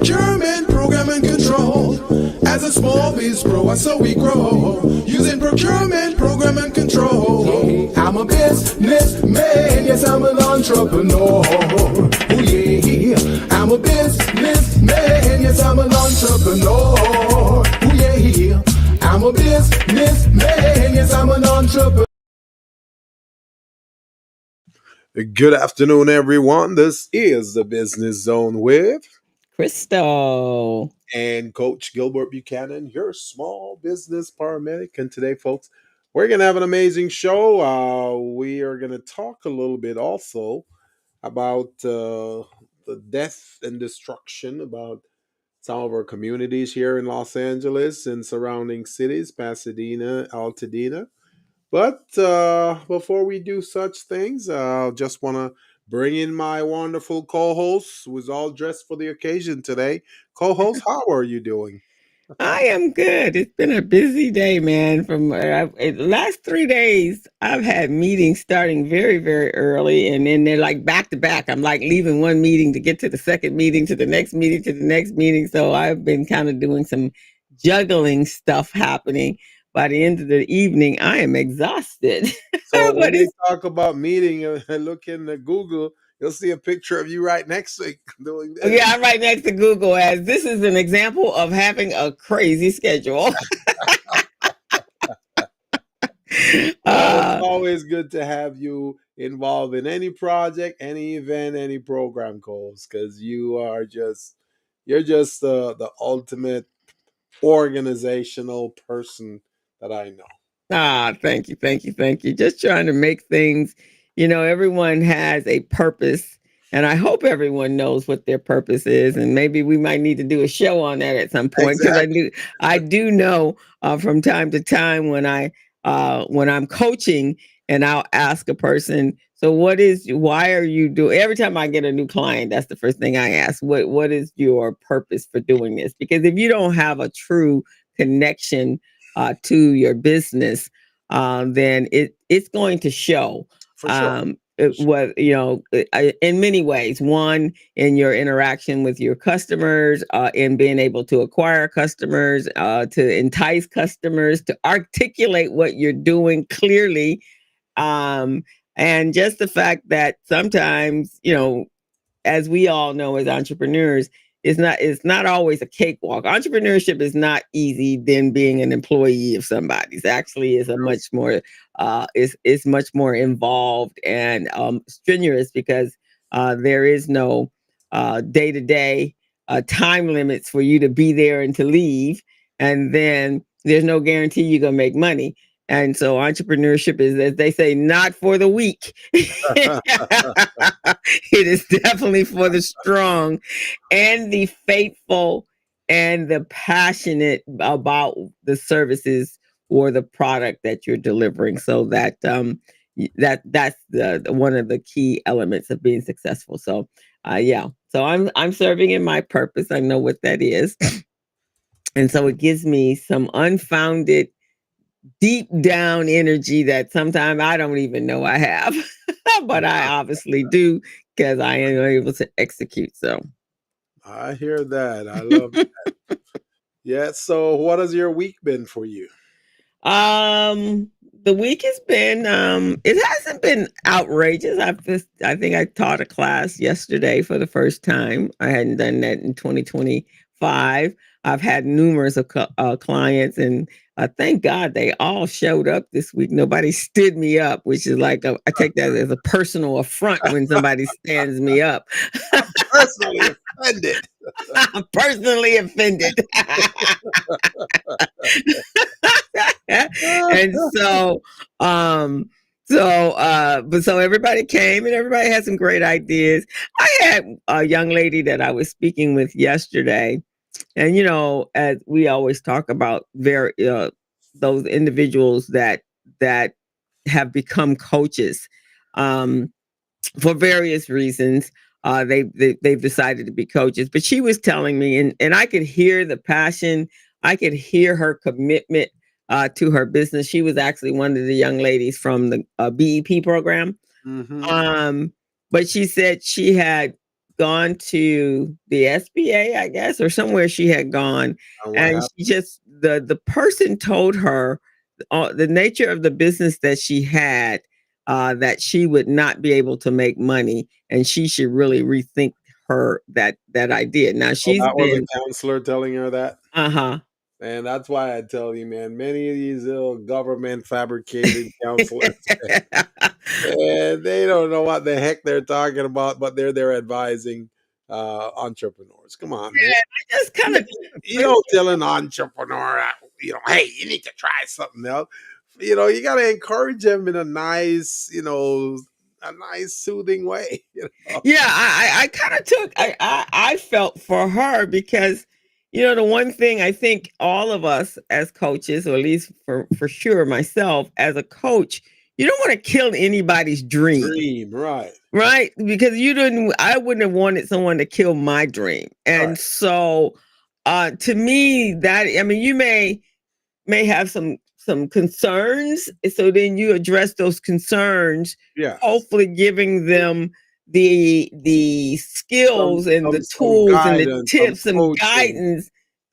procurement, program and control. As a small biz pro, that's how we grow. Using procurement, program and control. I'm a businessman, yes, I'm an entrepreneur. Oh yeah, I'm a businessman, yes, I'm an entrepreneur. Oh yeah, I'm a businessman, yes, I'm an entrepreneur. Good afternoon, everyone. This is the Business Zone with Crystal. and Coach Gilbert Buchanan, your small business paramedic. And today, folks, we're going to have an amazing show. We are going to talk a little bit also about the death and destruction about some of our communities here in Los Angeles and surrounding cities, Pasadena, Altadena. But before we do such things, I just want to bring in my wonderful co-host, who is all dressed for the occasion today. Co-host, how are you doing? I am good. It's been a busy day, man. From the last 3 days, I've had meetings starting very, very early, and then they're like back to back. I'm like leaving one meeting to get to the second meeting, to the next meeting, to the next meeting. So I've been kind of doing some juggling stuff happening. By the end of the evening, I am exhausted. So when But we it's talk about meeting and look in the Google, you'll see a picture of you right next to it doing this. yeah, I'm right next to Google as this is an example of having a crazy schedule. Well, it's uh, always good to have you involved in any project, any event, any program goals, because you're just the ultimate organizational person that I know. Thank you, thank you, thank you. Just trying to make things, everyone has a purpose. And I hope everyone knows what their purpose is. And maybe we might need to do a show on that at some point because Exactly. I do know from time to time when I'm coaching and I'll ask a person, so why are you doing? Every time I get a new client, that's the first thing I ask. What is your purpose for doing this? Because if you don't have a true connection to your business, then it's going to show. For sure. For sure. In many ways. One, in your interaction with your customers, in being able to acquire customers, to entice customers, to articulate what you're doing clearly, um, and just the fact that sometimes, as we all know as entrepreneurs, it's not always a cakewalk. Entrepreneurship is not easy than being an employee of somebody's. Actually, is a True. much more is much more involved and strenuous because there is no day to day time limits for you to be there and to leave, and then there's no guarantee you're gonna make money. And so entrepreneurship is, as they say, not for the weak. It is definitely for the strong and the faithful and the passionate about the services or the product that you're delivering. So that's the one of the key elements of being successful. So yeah. So I'm serving in my purpose. I know what that is. And so it gives me some unfounded deep down energy that sometimes I don't even know I have, but I obviously do because I am able to execute. So, I hear that. I love that. Yeah. So, what has your week been for you? um, the week has been it hasn't been outrageous. I think I taught a class yesterday for the first time. I hadn't done that in 2025. I've had numerous of clients, and thank God they all showed up this week. Nobody stood me up, which is like I take that as a personal affront when somebody stands me up. I'm personally offended. I'm personally offended. And so um but so everybody came and everybody had some great ideas. I had a young lady that I was speaking with yesterday, and as we always talk about, those individuals that have become coaches um for various reasons. They've decided to be coaches, but she was telling me, and I could hear the passion. I could hear her commitment to her business. She was actually one of the young ladies from the BEP program. Hmm. Um, but she said she had gone to the SBA, I guess, or somewhere she had gone, And what and happened? she just the person told her the nature of the business that she had, that she would not be able to make money, and she should really rethink that idea. Now Oh, she's that was been a counselor telling her that? uh-huh. And that's why I tell you, man, many of these little government fabricated counselors, and they don't know what the heck they're talking about, but they're advising entrepreneurs. Come on, man. I just kind You, of you don't tell an entrepreneur, hey, you need to try something else. You got to encourage them in a nice, a nice, soothing way. yeah, I kind of took I felt for her because the one thing I think all of us as coaches, or at least for sure myself as a coach, you don't want to kill anybody's dream, Dream, right, right? Because I wouldn't have wanted someone to kill my dream. right, And so to me, that I mean, you may have some concerns, so then you address those concerns, yes. hopefully giving them the Some, skills and the some tools and the guidance, some tips and coaching. guidance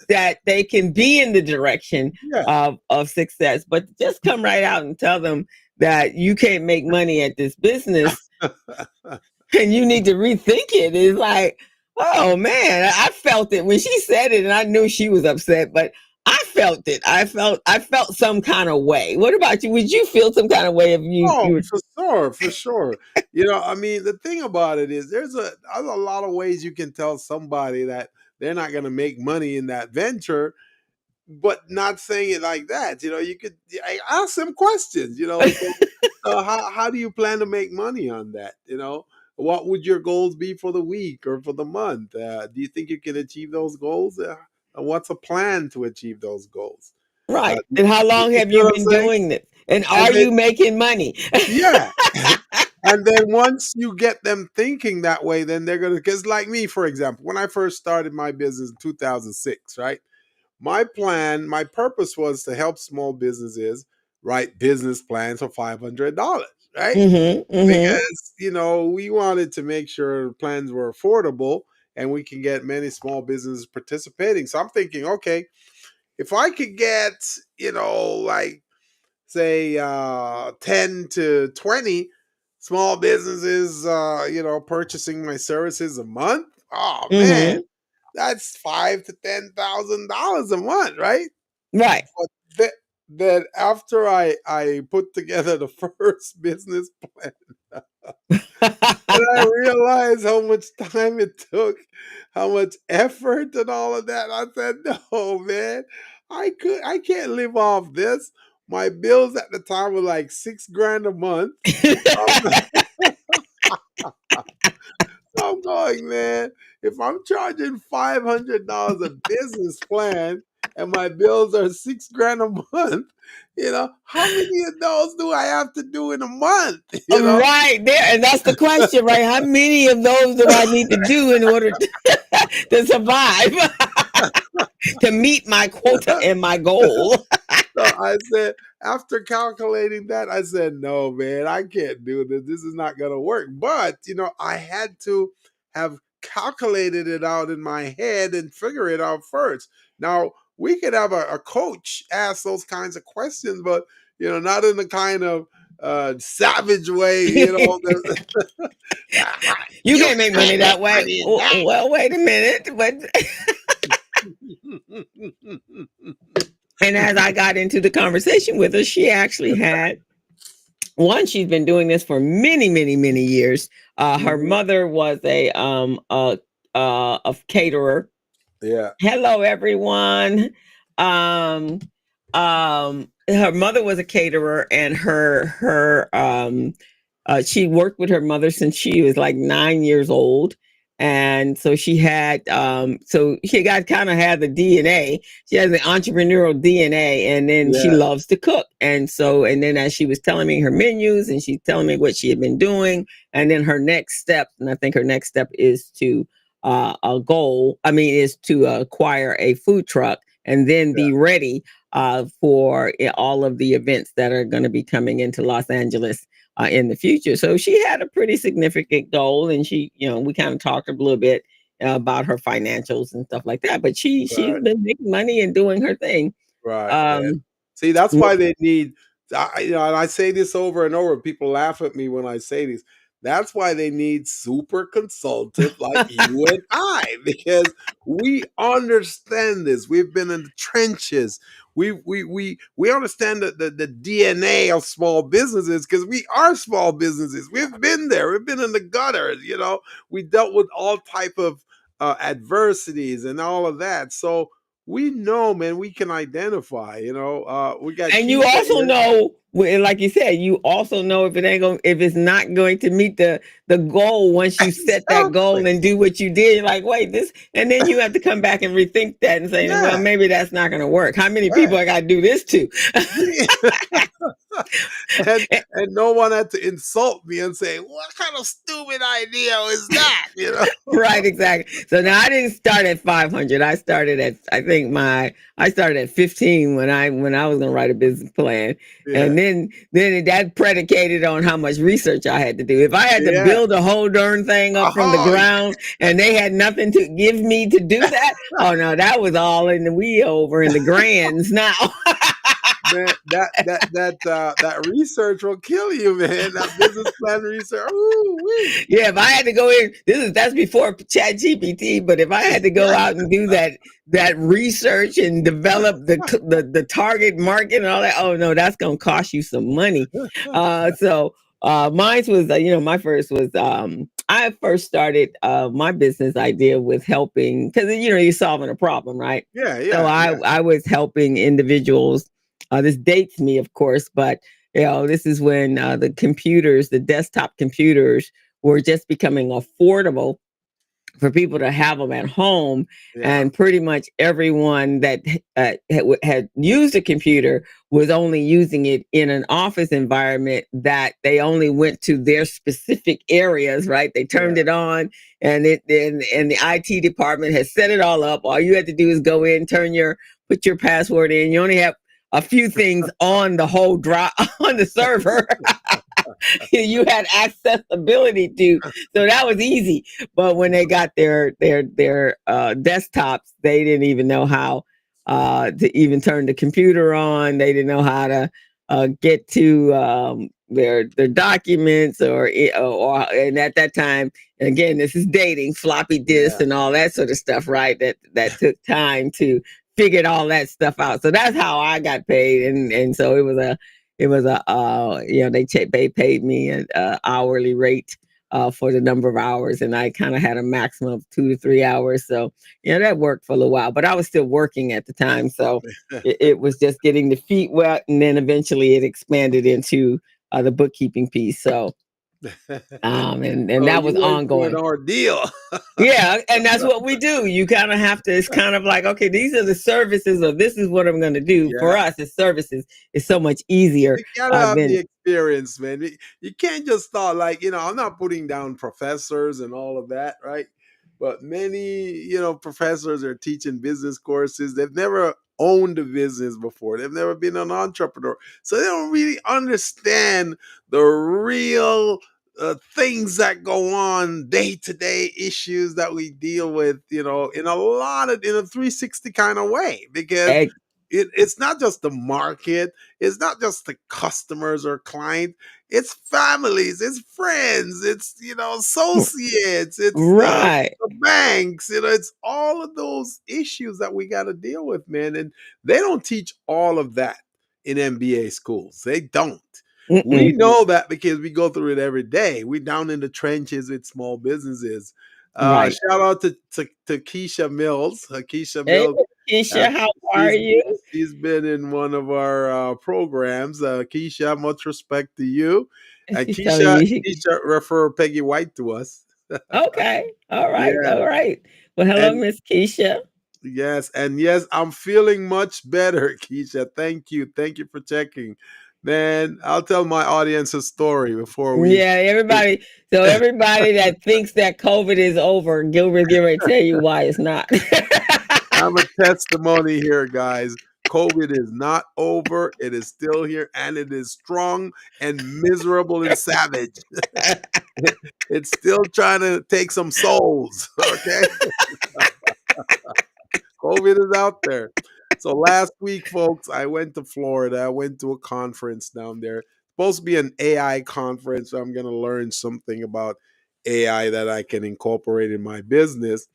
that they can be in the direction Yeah. of success. But just come right out and tell them that you can't make money at this business and you need to rethink it. It's like, oh man, I felt it when she said it, and I knew she was upset, but I felt it. I felt some kind of way. What about you? Would you feel some kind of way if you Oh, were for sure, for sure. I mean, the thing about it is there's a lot of ways you can tell somebody that they're not going to make money in that venture, but not saying it like that. You could ask them questions. So how do you plan to make money on that? What would your goals be for the week or for the month? Do you think you can achieve those goals? And what's a plan to achieve those goals? right? You And how you long see have you what I'm been saying? doing this? And And are then you making money? yeah. And then once you get them thinking that way, then they're gonna, because like me, for example, when I first started my business in 2006, right? My purpose was to help small businesses write business plans for $500, right? Mm-hmm. Mm-hmm. Because we wanted to make sure plans were affordable and we can get many small businesses participating. So I'm thinking, okay, if I could get, like say 10 to 20 small businesses purchasing my services a month, oh man, Mm-hmm. that's $5,000 to $10,000 a month, right? Right. But then after I put together the first business plan, and I realized how much time it took, how much effort and all of that. I said, no, man, I can't live off this. My bills at the time were like 6 grand a month. Um, I'm going, man, if I'm charging $500 a business plan and my bills are 6 grand a month, how many of those do I have to do in a month? Right there, and that's the question, right? How many of those do I need to do in order to survive, to meet my quota and my goal? So I said, after calculating that, I said, no, man, I can't do this. This is not going to work. But, I had to have calculated it out in my head and figure it out first. Now, we could have a coach ask those kinds of questions, but, not in the kind of savage way, You you can't make money can't make that way. money in that. Well, wait a minute, but and as I got into the conversation with her, she actually had one. She's been doing this for many, many, many years. Her Mhm. mother was a caterer. Yeah. Hello, everyone. Um, her mother was a caterer, and she worked with her mother since she was like 9 years old. And so she got kind of had the DNA. She has the entrepreneurial DNA, and then she Yeah. loves to cook. And then as she was telling me her menus, and she's telling me what she had been doing, and then her next step, and I think her next step is to is to acquire a food truck and then Yeah. be ready for all of the events that are going to be coming into Los Angeles. in the future. So she had a pretty significant goal, and she, we kind of talked a little bit about her financials and stuff like that. But she's Right. been making money and doing her thing. Right. And Um, see, that's yeah, why they need, and I say this over and over. People laugh at me when I say this. That's why they need super consultant like you and I, because we understand this. We've been in the trenches. We understand the DNA of small businesses because we are small businesses. We've been there. We've been in the gutters. We dealt with all type of adversities and all of that. So we know, man, we can identify. We got and you Keisha also here. know, like you said, you also know if it's not going to meet the goal once you set that Exactly. goal and do what you did. You're like, wait, this, and then you have to come back and rethink that and say, well, Yeah. maybe that's not going to work. How many Right. people I got to do this to? and and no one had to insult me and say, "What kind of stupid idea is that?" Right, exactly. So now I didn't start at 500. I started at, I started at 15 when I was going to write a business plan. Yeah. And then that predicated on how much research I had to do. If I had to Yeah. build a whole darn thing up from the Oh, ground and they had nothing to give me to do that, oh no, that was all in the wee over in the grands now. man, that research will kill you, man. That business plan research. Ooh, wee. Yeah, if I had to go in, that's before Chat GPT. But if I had to go out and do that research and develop the target market and all that, oh no, that's gonna cost you some money. So mine was, my first was, I first started my business idea with helping, because you're solving a problem, right? Yeah, So yeah, I was helping individuals. This dates me, of course, but this is when the desktop computers were just becoming affordable for people to have them at home. yeah, And pretty much everyone that had used a computer was only using it in an office environment, that they only went to their specific areas, right? They turned yeah. it on, and the IT department has set it all up. All you had to do is go in, put your password in. You only have a few things on the whole drive on the server. You had accessibility to, so that was easy. But when they got their desktops, they didn't even know how to even turn the computer on. They didn't know how to get to their documents, and at that time, again, this is dating, floppy disks Yeah. and all that sort of stuff, right? That took time to figure all that stuff out. So that's how I got paid, and so they paid me an hourly rate for the number of hours, and I kind of had a maximum of 2 to 3 hours. So that worked for a little while, but I was still working at the time, so it was just getting the feet wet, and then eventually it expanded into the bookkeeping piece. So and So that was you went through an ongoing. ordeal. Yeah, and that's what we do. You kind of have to, it's kind of like, okay, these are the services, or this is what I'm going to do. For Yeah. us, it's services. It's so much easier You gotta have the than experience, man. You can't just start like, I'm not putting down professors and all of that, right? But many, professors are teaching business courses. They've never owned a business before. They've never been an entrepreneur. So they don't really understand the real things that go on, day to day issues that we deal with, in a 360 kind of way, because egg. it's not just the market, it's not just the customers or client, it's families, it's friends, it's associates, it's Right. the banks, it's all of those issues that we got to deal with, man. And they don't teach all of that in MBA schools. They don't. We Mm-mm. know that because we go through it every day. We down in the trenches with small businesses. Right. Shout out to Keisha Mills. Keisha Hey, Mills, uh, Keisha, how are she's you? she's been in one of our programs. Keisha, much respect to you. And She's telling Keisha, you Keisha refer Peggy White to us. okay. All right. Yeah, All right. Well, hello, and Miss Keisha. yes, I'm feeling much better, Keisha. Thank you for checking, man. I'll tell my audience a story before we. Yeah, everybody. So everybody that thinks that COVID is over, Gilbert's getting ready to tell you why it's not. I'm a testimony here, guys. COVID is not over. It is still here, and it is strong and miserable and savage. It's still trying to take some souls. Okay. COVID is out there. So last week, folks, I went to Florida. I went to a conference down there. Supposed to be an AI conference. So I'm going to learn something about AI that I can incorporate in my business.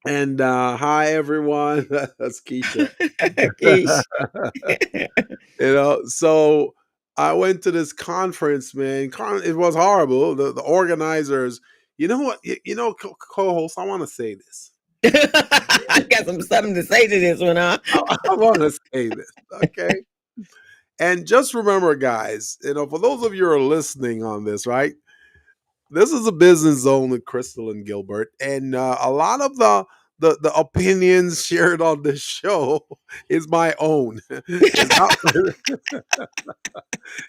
And hi, everyone. That's Keisha. Keish. So I went to this conference, man. It was horrible. The organizers, you know what? Co-host, I want to say this. I got something to say to this one, huh? I want to say this, okay? And just remember, guys, for those of you who are listening on this, right? This is a business zone with Crystal and Gilbert, and a lot of the opinions shared on this show is my own. It's not,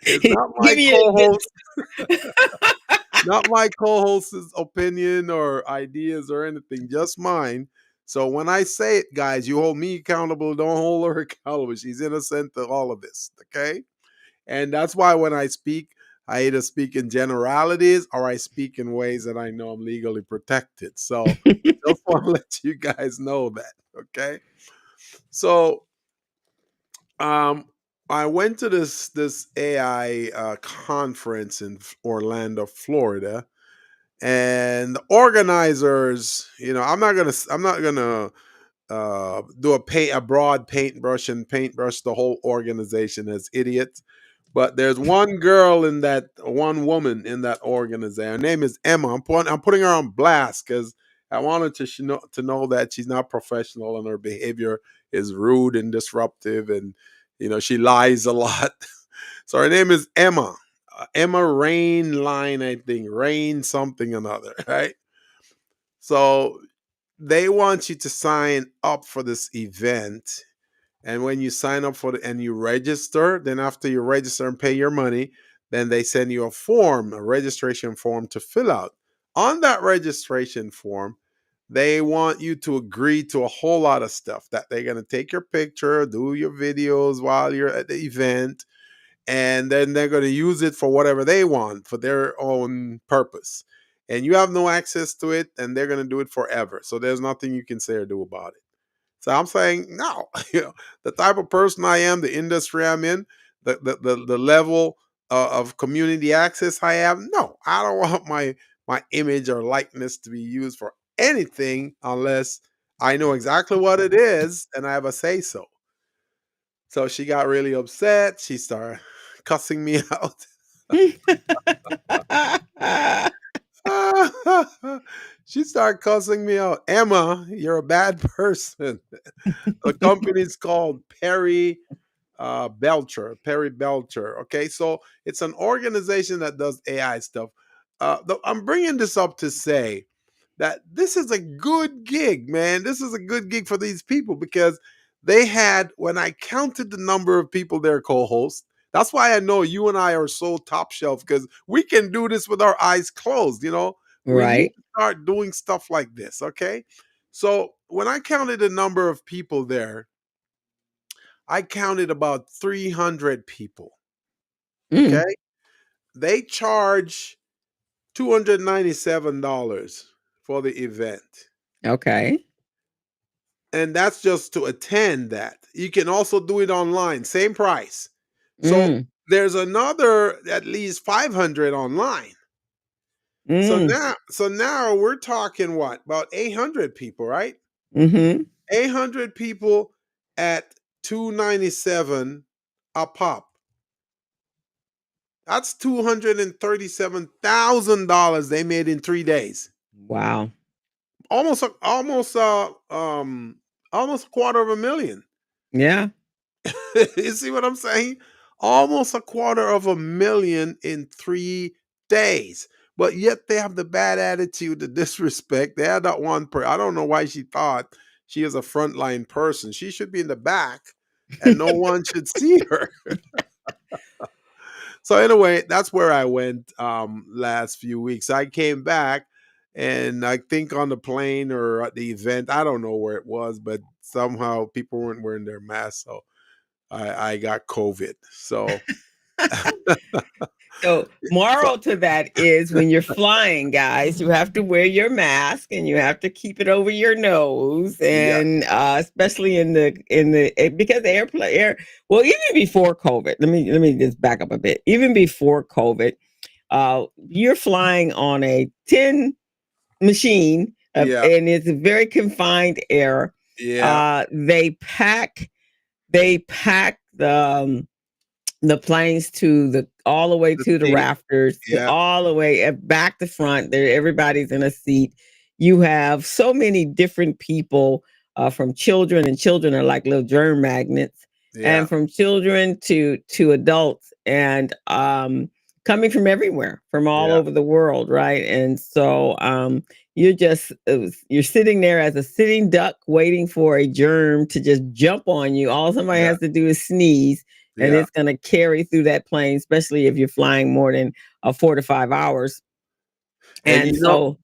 it's not my Give me co-host, not my co-host's opinion or ideas or anything, just mine. So when I say it, guys, you hold me accountable. Don't hold her accountable. She's innocent of all of this. Okay. And that's why when I speak, I either speak in generalities or I speak in ways that I know I'm legally protected. So just want to let you guys know that. Okay. So um I went to this AI conference in Orlando, Florida, and the organizers, I'm not gonna do a broad paintbrush and paintbrush the whole organization as idiots. But there's one girl in that, one woman in that organization. Her name is Emma. I'm putting her on blast because I wanted to know that she's not professional and her behavior is rude and disruptive, and she lies a lot. So her name is Emma. Emma Rain Line, I think. Rain something another, right? So they want you to sign up for this event. And when you sign up for it and you register, then after you register and pay your money, then they send you a registration form to fill out. On that registration form, they want you to agree to a whole lot of stuff, that they're going to take your picture, do your videos while you're at the event, and then they're going to use it for whatever they want for their own purpose. And you have no access to it, and they're going to do it forever. So there's nothing you can say or do about it. So I'm saying no. The type of person I am, the industry I'm in, the level of community access I have. No, I don't want my image or likeness to be used for anything unless I know exactly what it is and I have a say so. So she got really upset. She started cussing me out. She started cussing me out. Emma, you're a bad person. The company's called Perry Belcher. Okay, so it's an organization that does AI stuff. I'm bringing this up to say that this is a good gig, man. This is a good gig for these people because they had, when I counted the number of people their co-hosts, that's why I know you and I are so top shelf because we can do this with our eyes closed. We need Right. to start doing stuff like this. Okay. So when I counted the number of people there, I counted about 300 people. Okay. Mm, They charge $297 for the event. okay. And that's just to attend that. You can also do it online, same price. So Mm, there's another at least 500 online. So mm, now we're talking what? About 800 people, right? mhm. 800 people at 297 a pop. That's $237,000 they made in 3 days. Wow. Almost a quarter of a million. Yeah. You see what I'm saying? Almost a quarter of a million in 3 days. But yet they have the bad attitude, the disrespect. They had that one I don't know why she thought she is a frontline person. She should be in the back and no one should see her. So anyway, that's where I went last few weeks. I came back and I think on the plane or at the event, I don't know where it was, but somehow people weren't wearing their masks, so I got COVID. So So, so moral to that is when you're flying, guys, you have to wear your mask and you have to keep it over your nose, yeah, and especially because the air. Well, even before COVID, let me just back up a bit. Even before COVID, you're flying on a tin machine, yeah, and it's a very confined air. yeah, They pack the planes to the all the way the to the seat, rafters, to yeah, all the way back to front. There, everybody's in a seat. You have so many different people, from children, and children are like little germ magnets, yeah, and from children to adults, and coming from everywhere, from all yeah, over the world, right? And so you're sitting there as a sitting duck, waiting for a germ to just jump on you. All somebody yeah, has to do is sneeze, and yeah. it's going to carry through that plane, especially if you're flying more than 4 to 5 hours. And And so,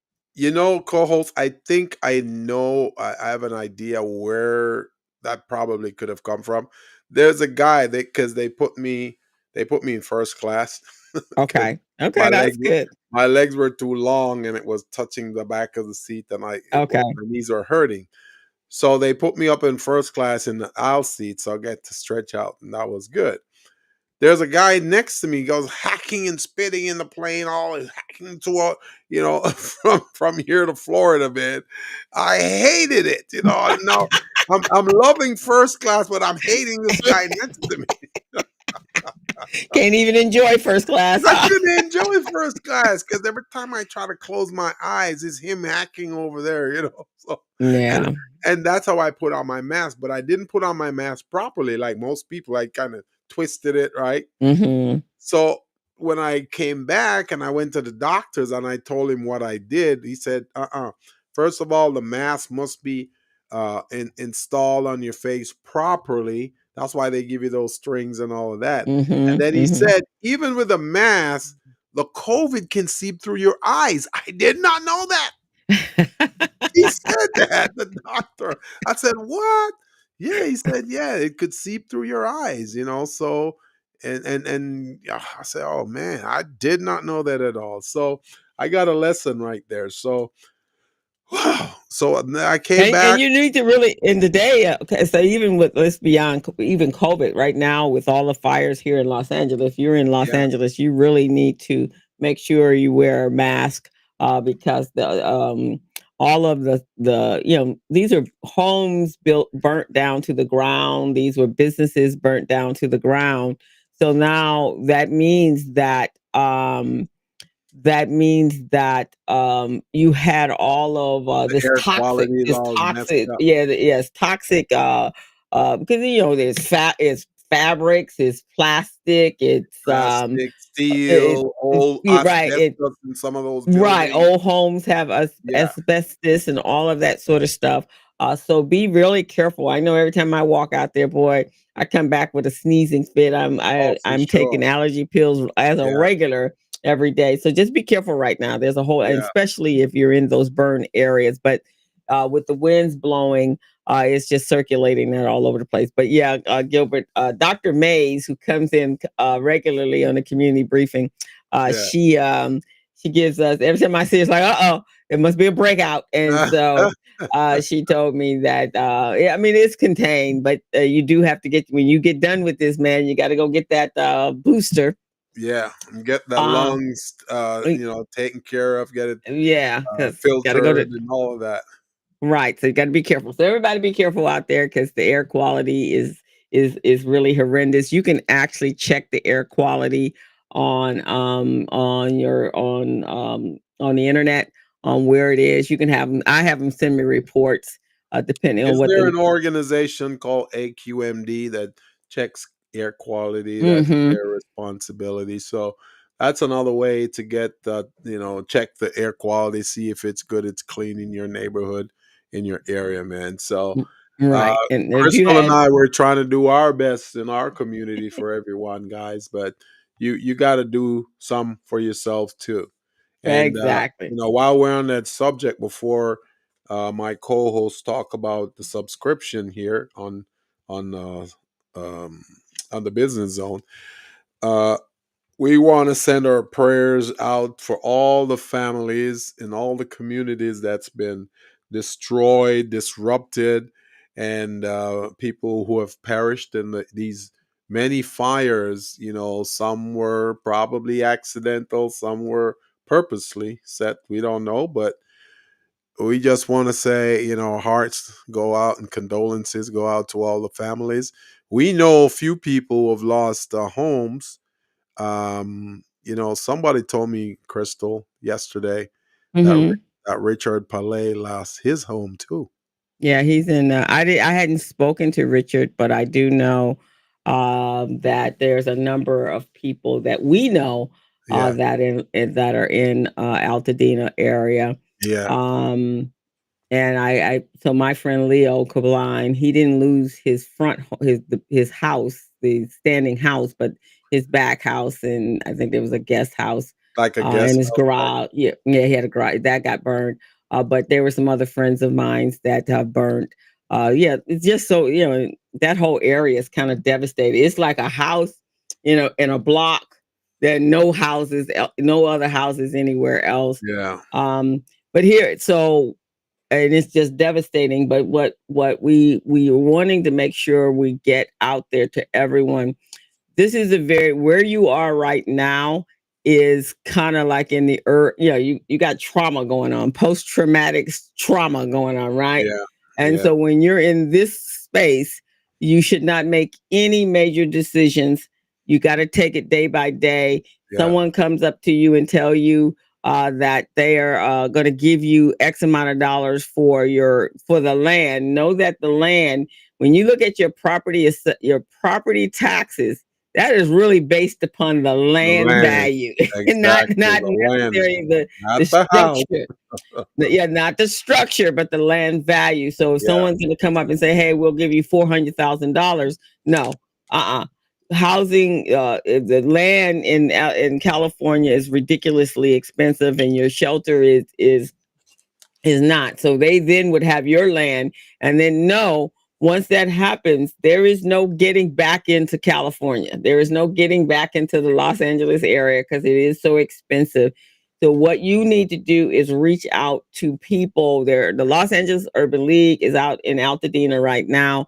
co-host, I think I know. I have an idea where that probably could have come from. There's a guy because they put me in first class because okay, okay, my that's legs good. my legs were too long and it was touching the back of the seat, and Okay. my knees were hurting. So they put me up in first class in the aisle seat, so I get to stretch out, and that was good. There's a guy next to me goes hacking and spitting in the plane, all hacking to from here to Florida, man. I hated it, Now I'm loving first class, but I'm hating this guy next to me. Can't even enjoy first class, I huh? couldn't enjoy first class because every time I try to close my eyes, it's him hacking over there, So and Yeah. and that's how I put on my mask, but I didn't put on my mask properly, like most people. I kind of twisted it, right? Hmm. So when I came back and I went to the doctors and I told him what I did, he said, First of all, the mask must be installed on your face properly. That's why they give you those strings and all of that. And Hmm. then he Hmm. said, even with a mask, the COVID can seep through your eyes. I did not know that. He said that, the doctor. I said, "What?" Yeah, he said, "Yeah, it could seep through your eyes, So, and I said, "Oh man, I did not know that at all." So I got a lesson right there. So, wow. So I came And back. you need to really in the day. Okay, so even with let's beyond even COVID, right now with all the fires here in Los Angeles, if you're in Los Yeah, Angeles, you really need to make sure you wear a mask, because the all of the these are homes built burnt down to the ground. These were businesses burnt down to the ground. So now that means that you had all of the this air toxic, quality is this all messed toxic, up. yeah, yes, toxic, because it's fabrics, it's plastic, it's Plastic, it's steel, old right, asbestos in some of those right. buildings. Old homes have Yeah. asbestos and all of that sort of stuff. So be really careful. I know every time I walk out there, boy, I come back with a sneezing fit. Oh, for I'm taking sure. allergy pills as a Yeah. regular every day. So just be careful right now. There's a whole, and Yeah. especially if you're in those burn areas. But with the winds blowing, it's just circulating there all over the place. But yeah, Gilbert, Dr. Mays, who comes in regularly on the community briefing, Yeah. she gives us every time I see it's like, uh-oh, it must be a breakout. And so she told me that yeah, I mean it's contained, but you do have to get when you get done with this, man, you got to go get that booster. Yeah, and get the Uh lungs, uh, taken care of, get it yeah, because gotta go filtered to and all of that. right. So you gotta be careful. So everybody be careful out there because the air quality is really horrendous. You can actually check the air quality on the internet on where it is. You can have them. I have them send me reports depending on Is what there the an organization called AQMD that checks air quality? That's hmm their responsibility. So that's another way to get check the air quality, see if it's good, it's clean in your neighborhood, in your area, man. So uh, right. And if you Crystal and had I were trying to do our best in our community for everyone, guys, but you got to do some for yourself too. And Exactly. while we're on that subject, before my co-hosts talk about the subscription here on um, on the business zone, uh, we want to send our prayers out for all the families in all the communities that's been destroyed, disrupted, and people who have perished in these many fires. Some were probably accidental, some were purposely set. We don't know, but we just want to say, hearts go out and condolences go out to all the families. We know a few people who have lost homes. Somebody told me, Crystal, yesterday that Hmm. Richard Palais lost his home too. Yeah, he's in. I hadn't spoken to Richard, but I do know that there's a number of people that we know Yeah, that are in Altadena area. yeah, Um, and so my friend Leo Kabline, he didn't lose his his house, the standing house, but his back house, and I think there was a guest house like a in guest his house. garage. Yeah, yeah, he had a garage that got burned. But there were some other friends of mine that burned. Yeah, it's just so that whole area is kind of devastated. It's like a house, in a block. There are no houses, no other houses anywhere else. Yeah, But here, so and it's just devastating. But what we are wanting to make sure we get out there to everyone. This is a very where you are right now is kind of like in the you got trauma going on, post traumatic trauma going on, right? yeah, And yeah, so when you're in this space, you should not make any major decisions. You got to take it day by day. yeah. Someone comes up to you and tell you that they are going to give you X amount of dollars for the land. Know that the land, when you look at your property taxes, that is really based upon the The land land, value, and not exactly. not The land, necessarily the not the house. structure. Yeah, not the structure, but the land value. So if Yeah, someone's going to come up and say, "Hey, we'll give you $400,000," no, housing, the land in California is ridiculously expensive, and your shelter is not. So they then would have your land, and then no, once that happens, there is no getting back into California. There is no getting back into the Los Angeles area because it is so expensive. So what you need to do is reach out to people there. The Los Angeles Urban League is out in Altadena right now.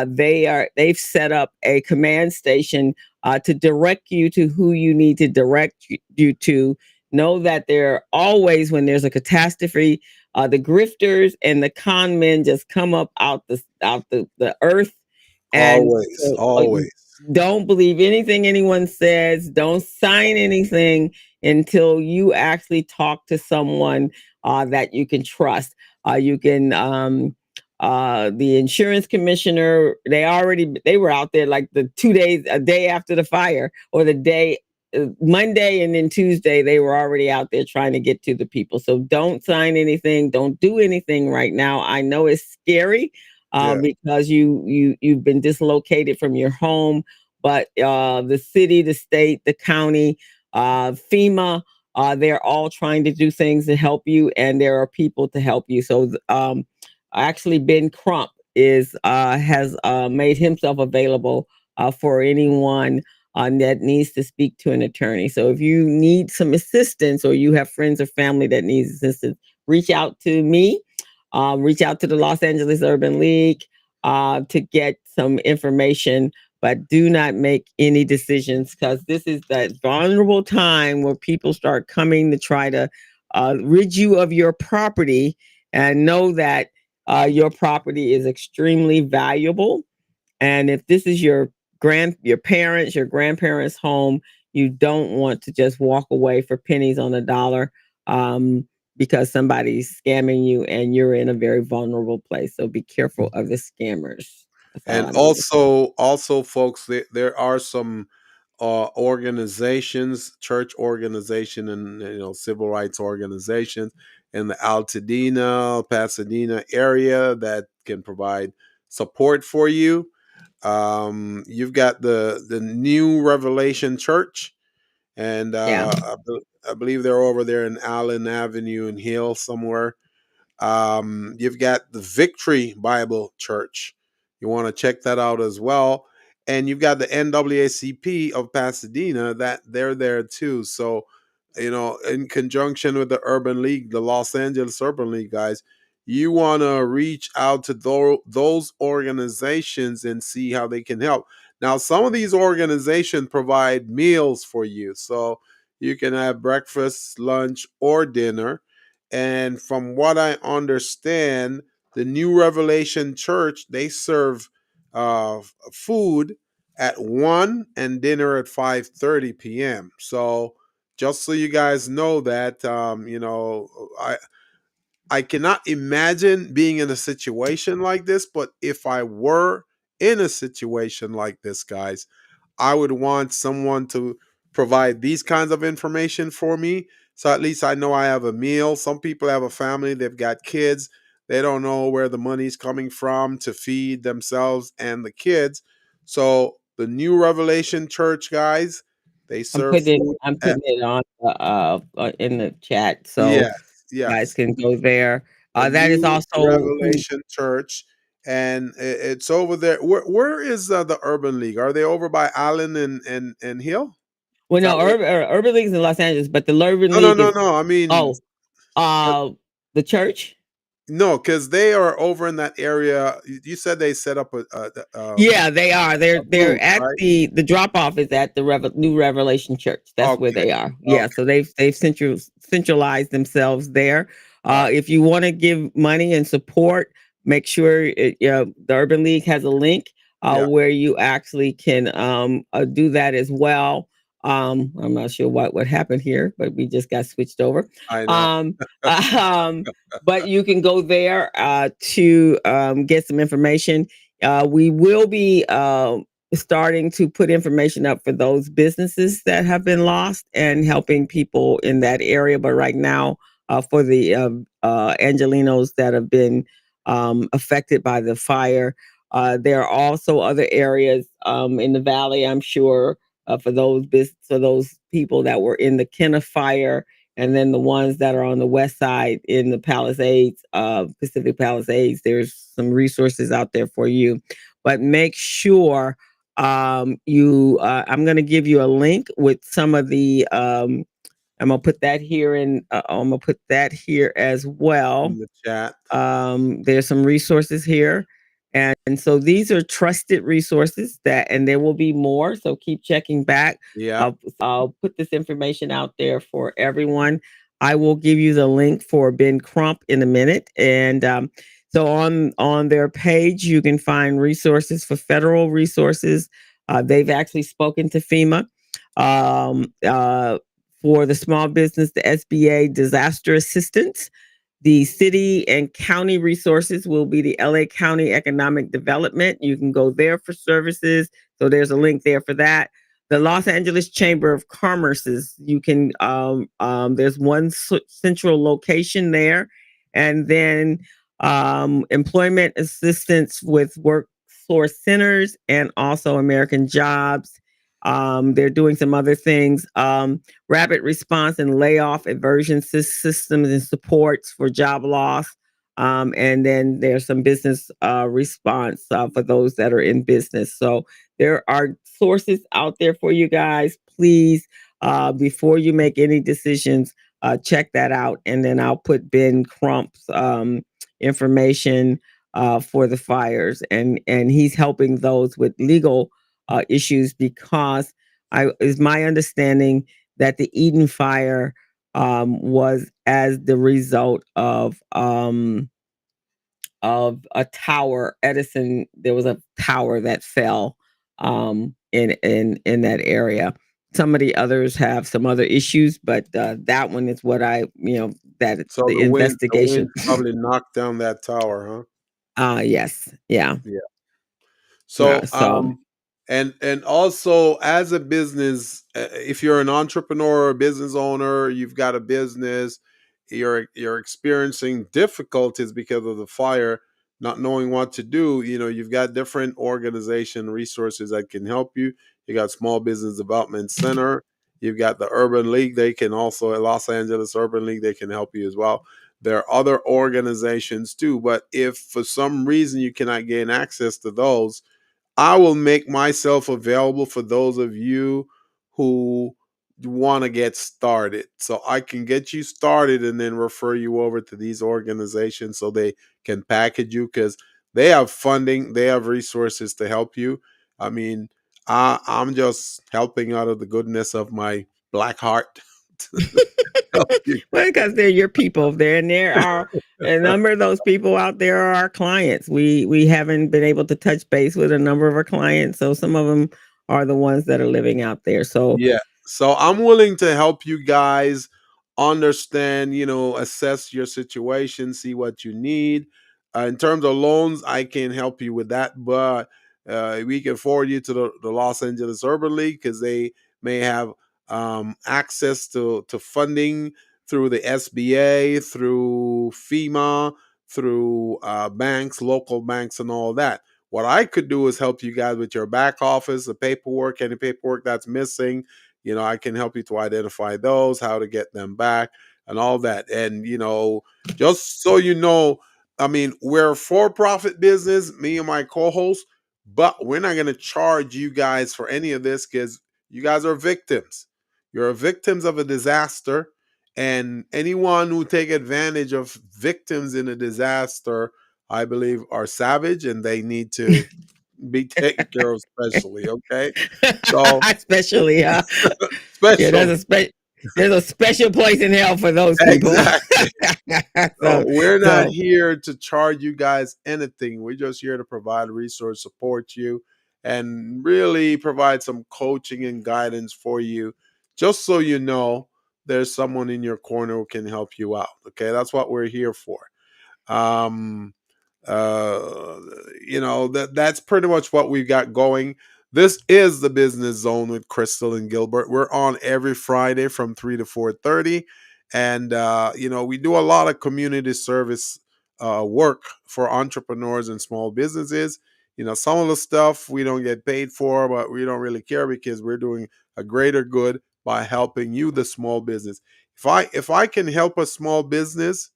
They've set up a command station to direct you to who you need to direct you to. Know that there always, when there's a catastrophe, the grifters and the con men just come up out the earth, and always, so, always. don't believe anything anyone says. Don't sign anything until you actually talk to someone that you can trust. You can the insurance commissioner. They were out there like the 2 days, a day after the fire, or the day Monday and then Tuesday, they were already out there trying to get to the people. So don't sign anything. Don't do anything right now. I know it's scary Yeah, because you've been dislocated from your home, but the city, the state, the county, FEMA, they're all trying to do things to help you, and there are people to help you. So actually, Ben Crump is has made himself available for anyone that needs to speak to an attorney. So if you need some assistance, or you have friends or family that needs assistance, reach out to me. Reach out to the Los Angeles Urban League to get some information, but do not make any decisions, because this is that vulnerable time where people start coming to try to rid you of your property, and know that your property is extremely valuable. And if this is your parents, your grandparents' home, you don't want to just walk away for pennies on a dollar, because somebody's scamming you and you're in a very vulnerable place. So be careful of the scammers. That's all and I need to say. also, folks, there are some organizations, church organization, and civil rights organizations in the Altadena, Pasadena area that can provide support for you. You've got the New Revelation Church, and Yeah. I believe they're over there in Allen Avenue and Hill somewhere. You've got the Victory Bible Church. You want to check that out as well. And you've got the NAACP of Pasadena, that they're there too. So, in conjunction with the Urban League, the Los Angeles Urban League guys, you want to reach out to those organizations and see how they can help. Now, some of these organizations provide meals for you. So you can have breakfast, lunch, or dinner. And from what I understand, the New Revelation Church, they serve food at 1 and dinner at 5:30 p.m. So just so you guys know that, I cannot imagine being in a situation like this, but if I were in a situation like this, guys, I would want someone to provide these kinds of information for me. So at least I know I have a meal. Some people have a family, they've got kids. They don't know where the money's coming from to feed themselves and the kids. So the New Revelation Church guys, they serve food I'm at, putting it on in the chat so yes, you guys yes. can go there. The That is New also who. Revelation Church, and it's over there. Where is the Urban League? Are they over by Allen and Hill? Well, Is that no, where? Urban League's in Los Angeles, but the Urban No, no, League no, is no. I mean, oh, uh, the church. no, because they are over in that area. You said they set up Yeah, they are. a They're booth, at right? the drop off is at the New Revelation Church. That's where Okay, they are. Yeah, okay, so they've centralized themselves there. all right, If you want to give money and support, make sure the Urban League has a link yeah, where you actually can do that as well. I'm not sure what happened here, but we just got switched over. I know. Um, um, but you can go there to get some information. We will be starting to put information up for those businesses that have been lost and helping people in that area. But right now, for the Angelinos that have been affected by the fire, there are also other areas in the valley, I'm sure, for those people that were in the Kenna fire, and then the ones that are on the west side in the Palisades, Pacific Palisades. There's some resources out there for you, but make sure you. I'm going to give you a link with some of the. I'm gonna put that here in. I'm gonna put that here as well. In the chat. There's some resources here. And so these are trusted resources and there will be more. So keep checking back. Yeah, I'll put this information out there for everyone. I will give you the link for Ben Crump in a minute. And so on their page, you can find resources for federal resources. They've actually spoken to FEMA. For the small business, the SBA disaster assistance. The city and county resources will be the LA County Economic Development. You can go there for services. So there's a link there for that. The Los Angeles Chamber of Commerce's, you can, there's one central location there. And then employment assistance with workforce centers and also American Jobs. They're doing some other things. Rapid response and layoff aversion systems and supports for job loss. And then there's some business response for those that are in business. So there are sources out there for you guys. Please, before you make any decisions, check that out. And then I'll put Ben Crump's information for the fires. And he's helping those with legal issues because I is my understanding that the Eden fire was as the result of a tower. Edison, there was a tower that fell in that area. Some of the others have some other issues, but that one is what that so the the investigation. wind probably knocked down that tower, huh? Yes, yeah. Yeah. So, So and also as a business, if you're an entrepreneur or business owner, you've got a business, you're experiencing difficulties because of the fire, not knowing what to do. You've got different organization resources that can help you. You got Small Business Development Center. You've got the Urban League. They can also, Los Angeles Urban League, they can help you as well. There are other organizations too. But if for some reason you cannot gain access to those, I will make myself available for those of you who want to get started. So I can get you started and then refer you over to these organizations so they can package you, because they have funding, they have resources to help you. I mean, I'm just helping out of the goodness of my black heart to help you. Well, because they're your people there, and there are a number of those people out there are our clients. We haven't been able to touch base with a number of our clients, so some of them are the ones that are living out there. So Yeah. So I'm willing to help you guys understand, assess your situation, see what you need. In terms of loans, I can help you with that, but we can forward you to the Los Angeles Urban League, because they may have access to funding through the SBA, through FEMA, through banks, local banks, and all that. What I could do is help you guys with your back office, the paperwork, any paperwork that's missing. I can help you to identify those, how to get them back, and all that. And, just so you know, I mean, we're a for profit business, me and my co host, but we're not going to charge you guys for any of this, because you guys are victims. You're victims of a disaster. And anyone who take advantage of victims in a disaster, I believe, are savage, and they need to be taken care of specially. Okay. So especially, yeah, special. there's a special place in hell for those people. Exactly. So so we're not so here to charge you guys anything. We're just here to provide resource, support you, and really provide some coaching and guidance for you, just so you know there's someone in your corner who can help you out. Okay, that's what we're here for. Um, uh, that's pretty much what we've got going. This is the Business Zone with Crystal and Gilbert. We're on every Friday from 3 to 4:30, and we do a lot of community service work for entrepreneurs and small businesses. Some of the stuff we don't get paid for, but we don't really care, because we're doing a greater good by helping you, the small business. If I can help a small business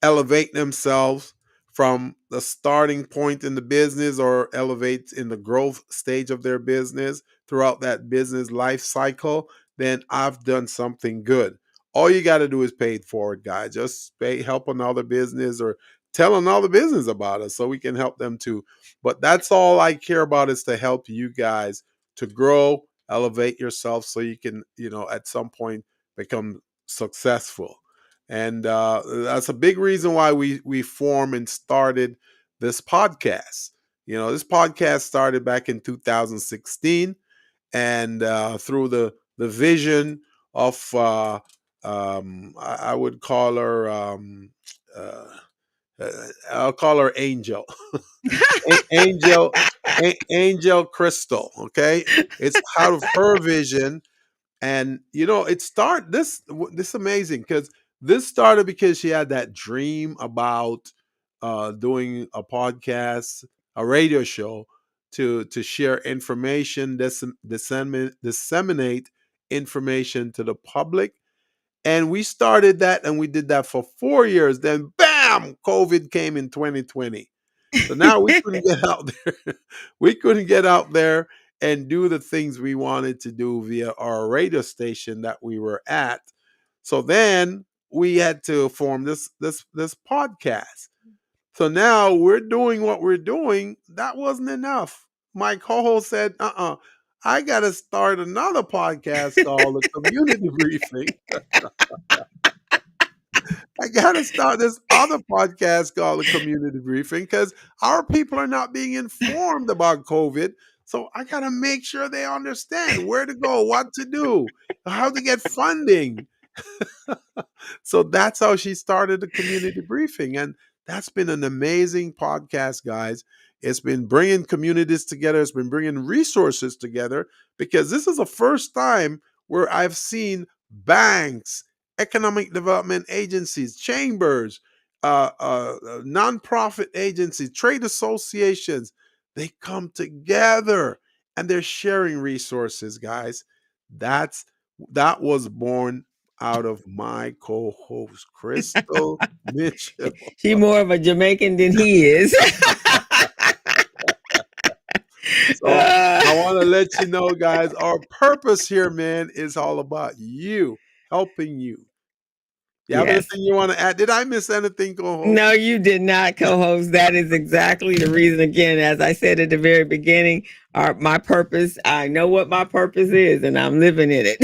elevate themselves from the starting point in the business, or elevate in the growth stage of their business throughout that business life cycle, then I've done something good. All you got to do is pay it forward, guys. Just help another business, or tell another business about us so we can help them too. But that's all I care about, is to help you guys to grow, elevate yourself, so you can, at some point become successful. And that's a big reason why we formed and started this podcast. This podcast started back in 2016, and through the vision of I would call her uh, I'll call her Angel. Angel, Angel Crystal. Okay, it's out of her vision. And this amazing, because this started because she had that dream about doing a podcast, a radio show, to share information, disseminate information to the public. And we started that, and we did that for 4 years. Then bam, COVID came in 2020. So now we couldn't get out there. We couldn't get out there and do the things we wanted to do via our radio station that we were at. So then we had to form this podcast. So now we're doing what we're doing. That wasn't enough. My co-host said, I gotta start another podcast called the Community Briefing. I gotta start this other podcast called the Community Briefing, because our people are not being informed about COVID. So I gotta make sure they understand where to go, what to do, how to get funding. So that's how she started the Community Briefing. And that's been an amazing podcast, guys. It's been bringing communities together, it's been bringing resources together, because this is the first time where I've seen banks, economic development agencies, chambers, nonprofit agencies, trade associations, they come together and they're sharing resources, guys. That's That was born out of my co-host, Crystal Mitchell. She more of a Jamaican than he is. So I want to let you know, guys, our purpose here, man, is all about you, helping you. You have Yes. anything you want to add? Did I miss anything, co-host? No, you did not, co-host. That is exactly the reason. Again, as I said at the very beginning, my purpose. I know what my purpose is, and I'm living in it.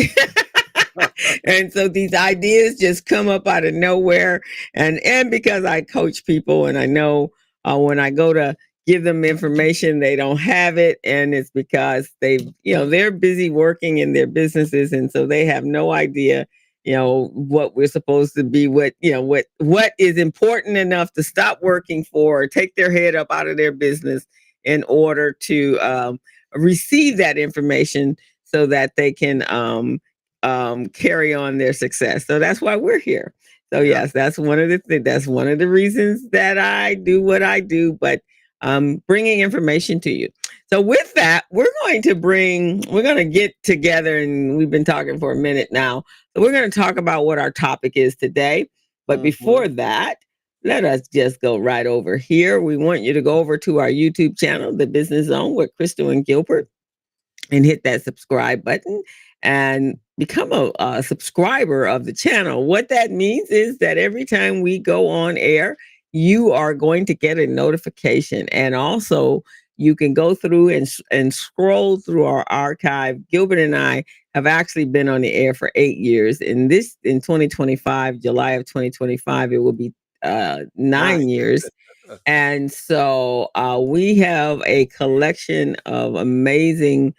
And so these ideas just come up out of nowhere, and because I coach people, and I know when I go to give them information, they don't have it, and it's because they're busy working in their businesses, and so they have no idea what we're supposed to be, what is important enough to stop working for or take their head up out of their business in order to receive that information so that they can carry on their success. So that's why we're here. So Yeah. yes, that's one of the reasons that I do what I do, but bringing information to you. So with that, we're going to get together, and we've been talking for a minute now. So we're going to talk about what our topic is today. But before that, let us just go right over here. We want you to go over to our YouTube channel, The Business Zone with Crystal and Gilbert, and hit that subscribe button and become a subscriber of the channel. What that means is that every time we go on air, you are going to get a notification. And also, you can go through and scroll through our archive. Gilbert and I have actually been on the air for 8 years. In 2025, July of 2025, it will be 9 years. And so we have a collection of amazing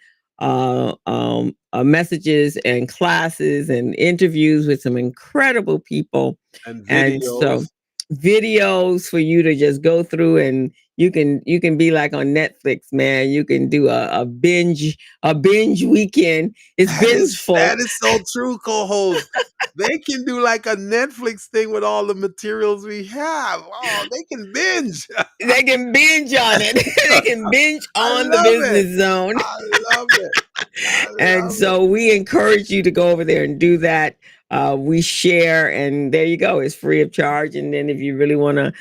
messages and classes and interviews with some incredible people. And And so videos. videos for you to just go through, and you can be like on Netflix, man. You can do a binge weekend. It's bingeful. That is so true, co-host. They can do like a Netflix thing with all the materials we have. Oh, they can binge. They can binge on it. They can binge I on the love it. business zone. I love it. I And love it. so we encourage you to go over there and do that. We share, and there you go. It's free of charge. And then if you really want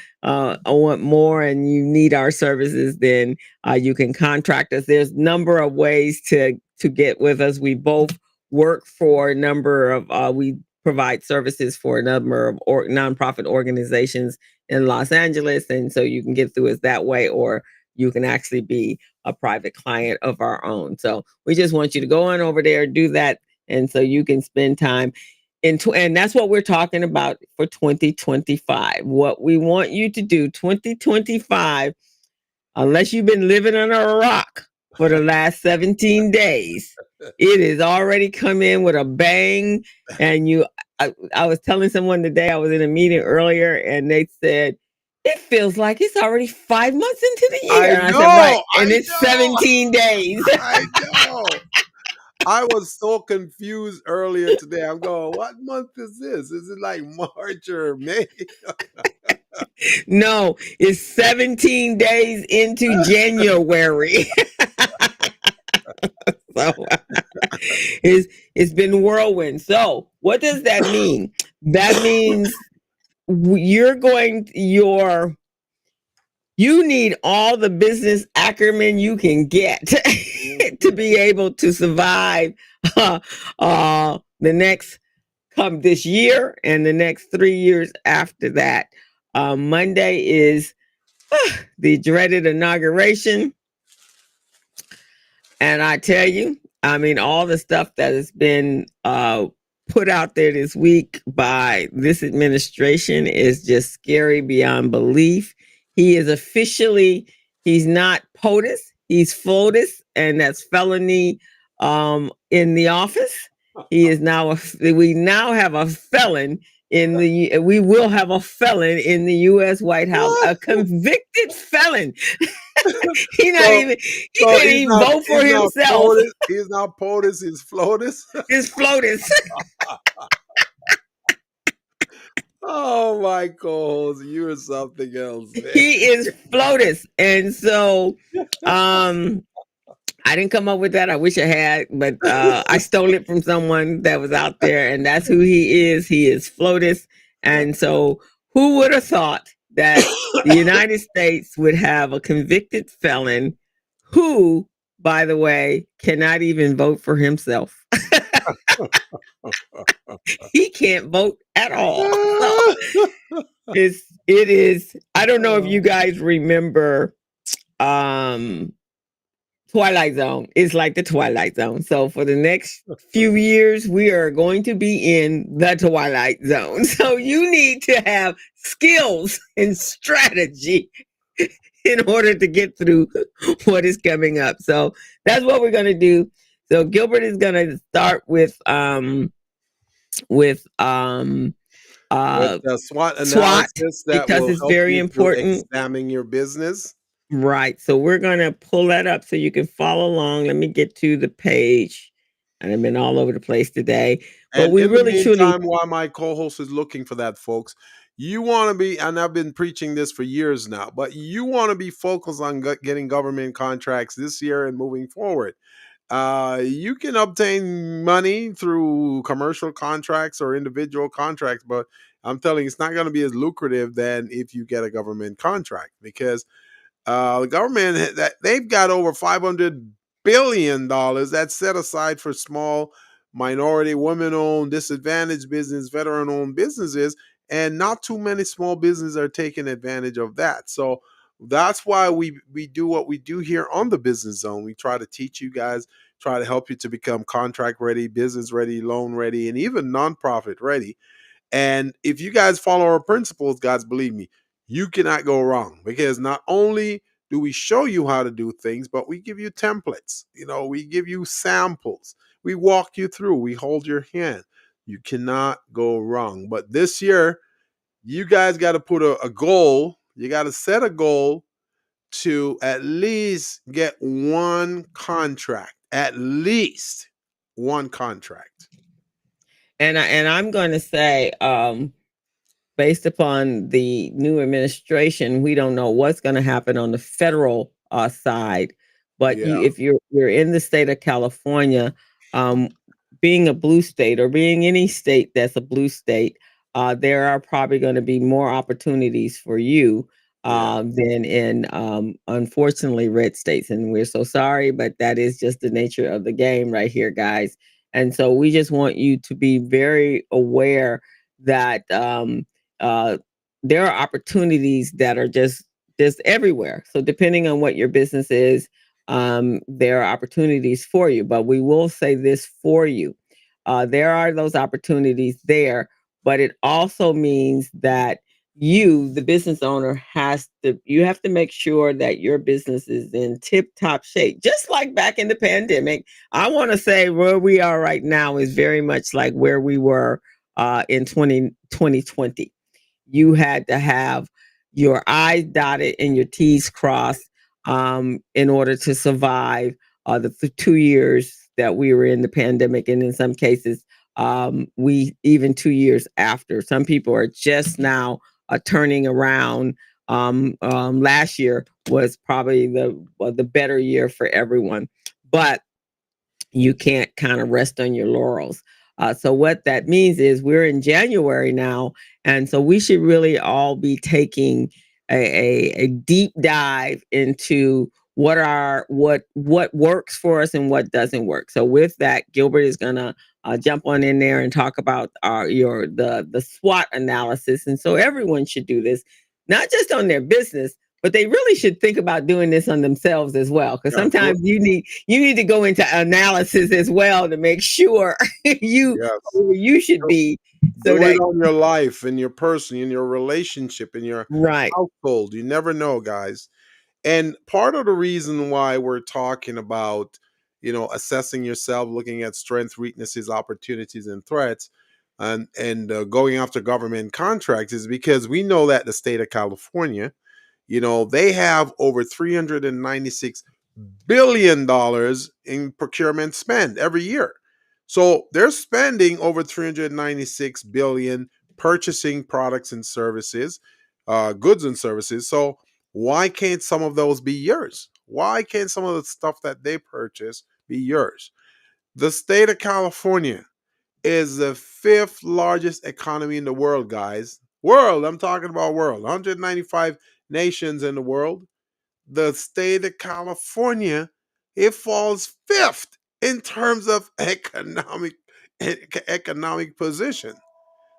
more and you need our services, then you can contract us. There's a number of ways to get with us. We both work for a number of we provide services for a number of nonprofit organizations in Los Angeles, and so you can get through us that way, or you can actually be a private client of our own. So we just want you to go on over there, do that, and so you can spend time and that's what we're talking about for 2025. What we want you to do 2025, unless you've been living under a rock for the last 17 days, it has already come in with a bang. And I was telling someone today, I was in a meeting earlier, and they said, it feels like it's already 5 months into the year. I And I said, right. know. And I it's know. 17 days. I know. I was so confused earlier today. I'm going, what month is this? Is it like March or May? No, it's 17 days into January. So it's been whirlwind. So what does that mean? That means you need all the business acumen you can get to be able to survive the next come this year and the next 3 years after that. Monday is the dreaded inauguration. And I tell you, I mean, all the stuff that has been put out there this week by this administration is just scary beyond belief. He's not POTUS, he's FLOTUS, and that's felony in the office. We now have a felon we will have a felon in the U.S. White House, a convicted felon. He couldn't even vote for himself. He's not POTUS, he's FLOTUS. It's FLOTUS. Oh my co-host, you're something else, man. He is FLOTUS. And so I didn't come up with that. I wish I had, but I stole it from someone that was out there, and that's who he is. He is FLOTUS. And so, who would have thought that the United States would have a convicted felon who, by the way, cannot even vote for himself? He can't vote at all. So it is. I don't know if you guys remember um Twilight Zone. Is like the Twilight Zone. So for the next few years, we are going to be in the Twilight Zone. So you need to have skills and strategy in order to get through what is coming up. So that's what we're going to do. So Gilbert is going to start with With uh the SWOT SWOT analysis that because will it's help very you to important. examine your business. Right. So we're going to pull that up so you can follow along. Let me get to the page. And I've been all over the place today. But And we in the really truly meantime, while my co-host is looking for that, folks, you want to be, and I've been preaching this for years now, but you want to be focused on getting government contracts this year and moving forward. You can obtain money through commercial contracts or individual contracts, but I'm telling you, it's not going to be as lucrative than if you get a government contract because the government that they've got over $500 billion that's set aside for small, minority, women-owned, disadvantaged business, veteran-owned businesses, and not too many small businesses are taking advantage of that. So that's why we do what we do here on the Business Zone. We try to teach you guys, try to help you to become contract ready, business ready, loan ready, and even nonprofit ready. And if you guys follow our principles, guys, believe me, you cannot go wrong because not only do we show you how to do things, but we give you templates. You know, we give you samples. We walk you through. We hold your hand. You cannot go wrong. But this year, you guys got to put a goal. You got to set a goal to at least get one contract, at least one contract. and I'm going to say based upon the new administration, we don't know what's going to happen on the federal side. But Yeah, if you're in the state of California, um, being a blue state or being any state that's a blue state, there are probably going to be more opportunities for you yeah. than in unfortunately red states. And we're so sorry, but that is just the nature of the game right here, guys. And so we just want you to be very aware that uh, there are opportunities that are just everywhere. So depending on what your business is, there are opportunities for you. But we will say this for you: there are those opportunities there, but it also means that you, the business owner, you have to make sure that your business is in tip top shape. Just like back in the pandemic, I want to say where we are right now is very much like where we were in 2020. You had to have your I's dotted and your T's crossed in order to survive the 2 years that we were in the pandemic. And in some cases, we even 2 years after. Some people are just now turning around. Last year was probably the better year for everyone. But you can't kind of rest on your laurels. So what that means is we're in January now, and so we should really all be taking a deep dive into what works for us and what doesn't work. So with that, Gilbert is gonna jump on in there and talk about the SWOT analysis, and so everyone should do this, not just on their business, but they really should think about doing this on themselves as well, because Yeah, sometimes you need to go into analysis as well to make sure you yes. where you should be, so Do it that on your life, in your person, in your relationship, in your right. household. You never know, guys. And part of the reason why we're talking about, assessing yourself, looking at strengths, weaknesses, opportunities, and threats, and going after government contracts is because we know that the state of California, they have over $396 billion in procurement spend every year. So they're spending over 396 billion purchasing products and services, goods and services. So why can't some of those be yours? Why can't some of the stuff that they purchase be yours? The state of California is the fifth largest economy in the world, guys. World, I'm talking about world. 195 nations in the world. The state of California, it falls fifth in terms of economic position.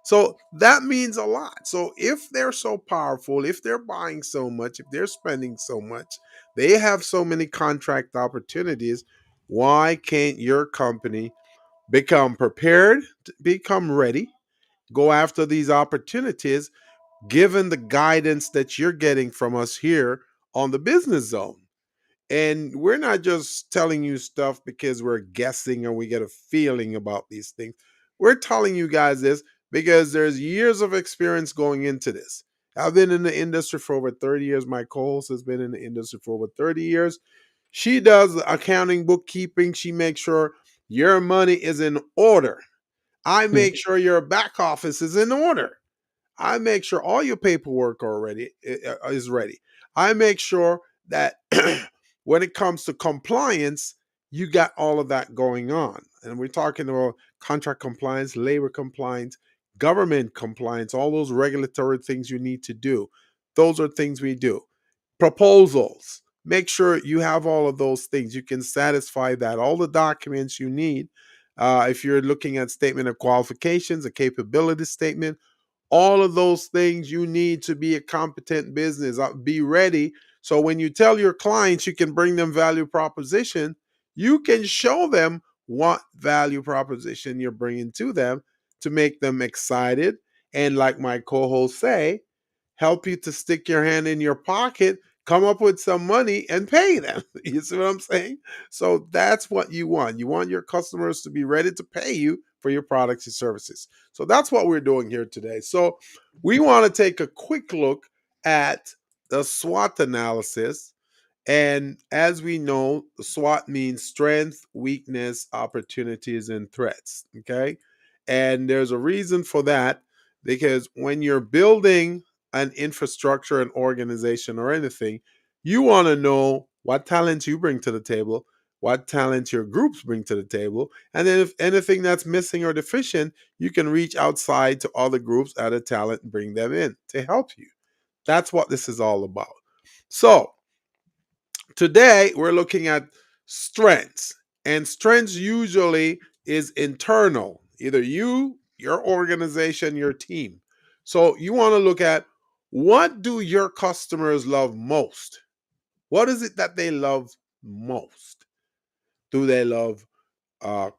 So that means a lot. So if they're so powerful, if they're buying so much, if they're spending so much, they have so many contract opportunities, why can't your company become prepared, become ready, go after these opportunities, given the guidance that you're getting from us here on the business zone? And we're not just telling you stuff because we're guessing or we get a feeling about these things. We're telling you guys this because there's years of experience going into this. I've been in the industry for over 30 years. My co-host has been in the industry for over 30 years. She does accounting, bookkeeping. She makes sure your money is in order. I Mm. make sure your back office is in order. I make sure all your paperwork already is ready. I make sure that when it comes to compliance, you got all of that going on. And we're talking about contract compliance, labor compliance, government compliance, all those regulatory things you need to do. Those are things we do. Proposals. Make sure you have all of those things. You can satisfy that. All the documents you need. If you're looking at statement of qualifications, a capability statement, all of those things you need to be a competent business. Be ready. So when you tell your clients you can bring them value proposition, you can show them what value proposition you're bringing to them to make them excited. And like my co-hosts say, help you to stick your hand in your pocket, come up with some money and pay them. You see what I'm saying? So that's what you want. You want your customers to be ready to pay you for your products and services. So that's what we're doing here today. So we want to take a quick look at the SWOT analysis. And as we know, SWOT means strength, weakness, opportunities, and threats. Okay. And there's a reason for that because when you're building an infrastructure, an organization, or anything, you want to know what talents you bring to the table, what talents your groups bring to the table. And then if anything that's missing or deficient, you can reach outside to other groups, other talent, and bring them in to help you. That's what this is all about. So, today, we're looking at strengths, and strengths usually is internal, either you, your organization, your team. So you want to look at what do your customers love most? What is it that they love most? Do they love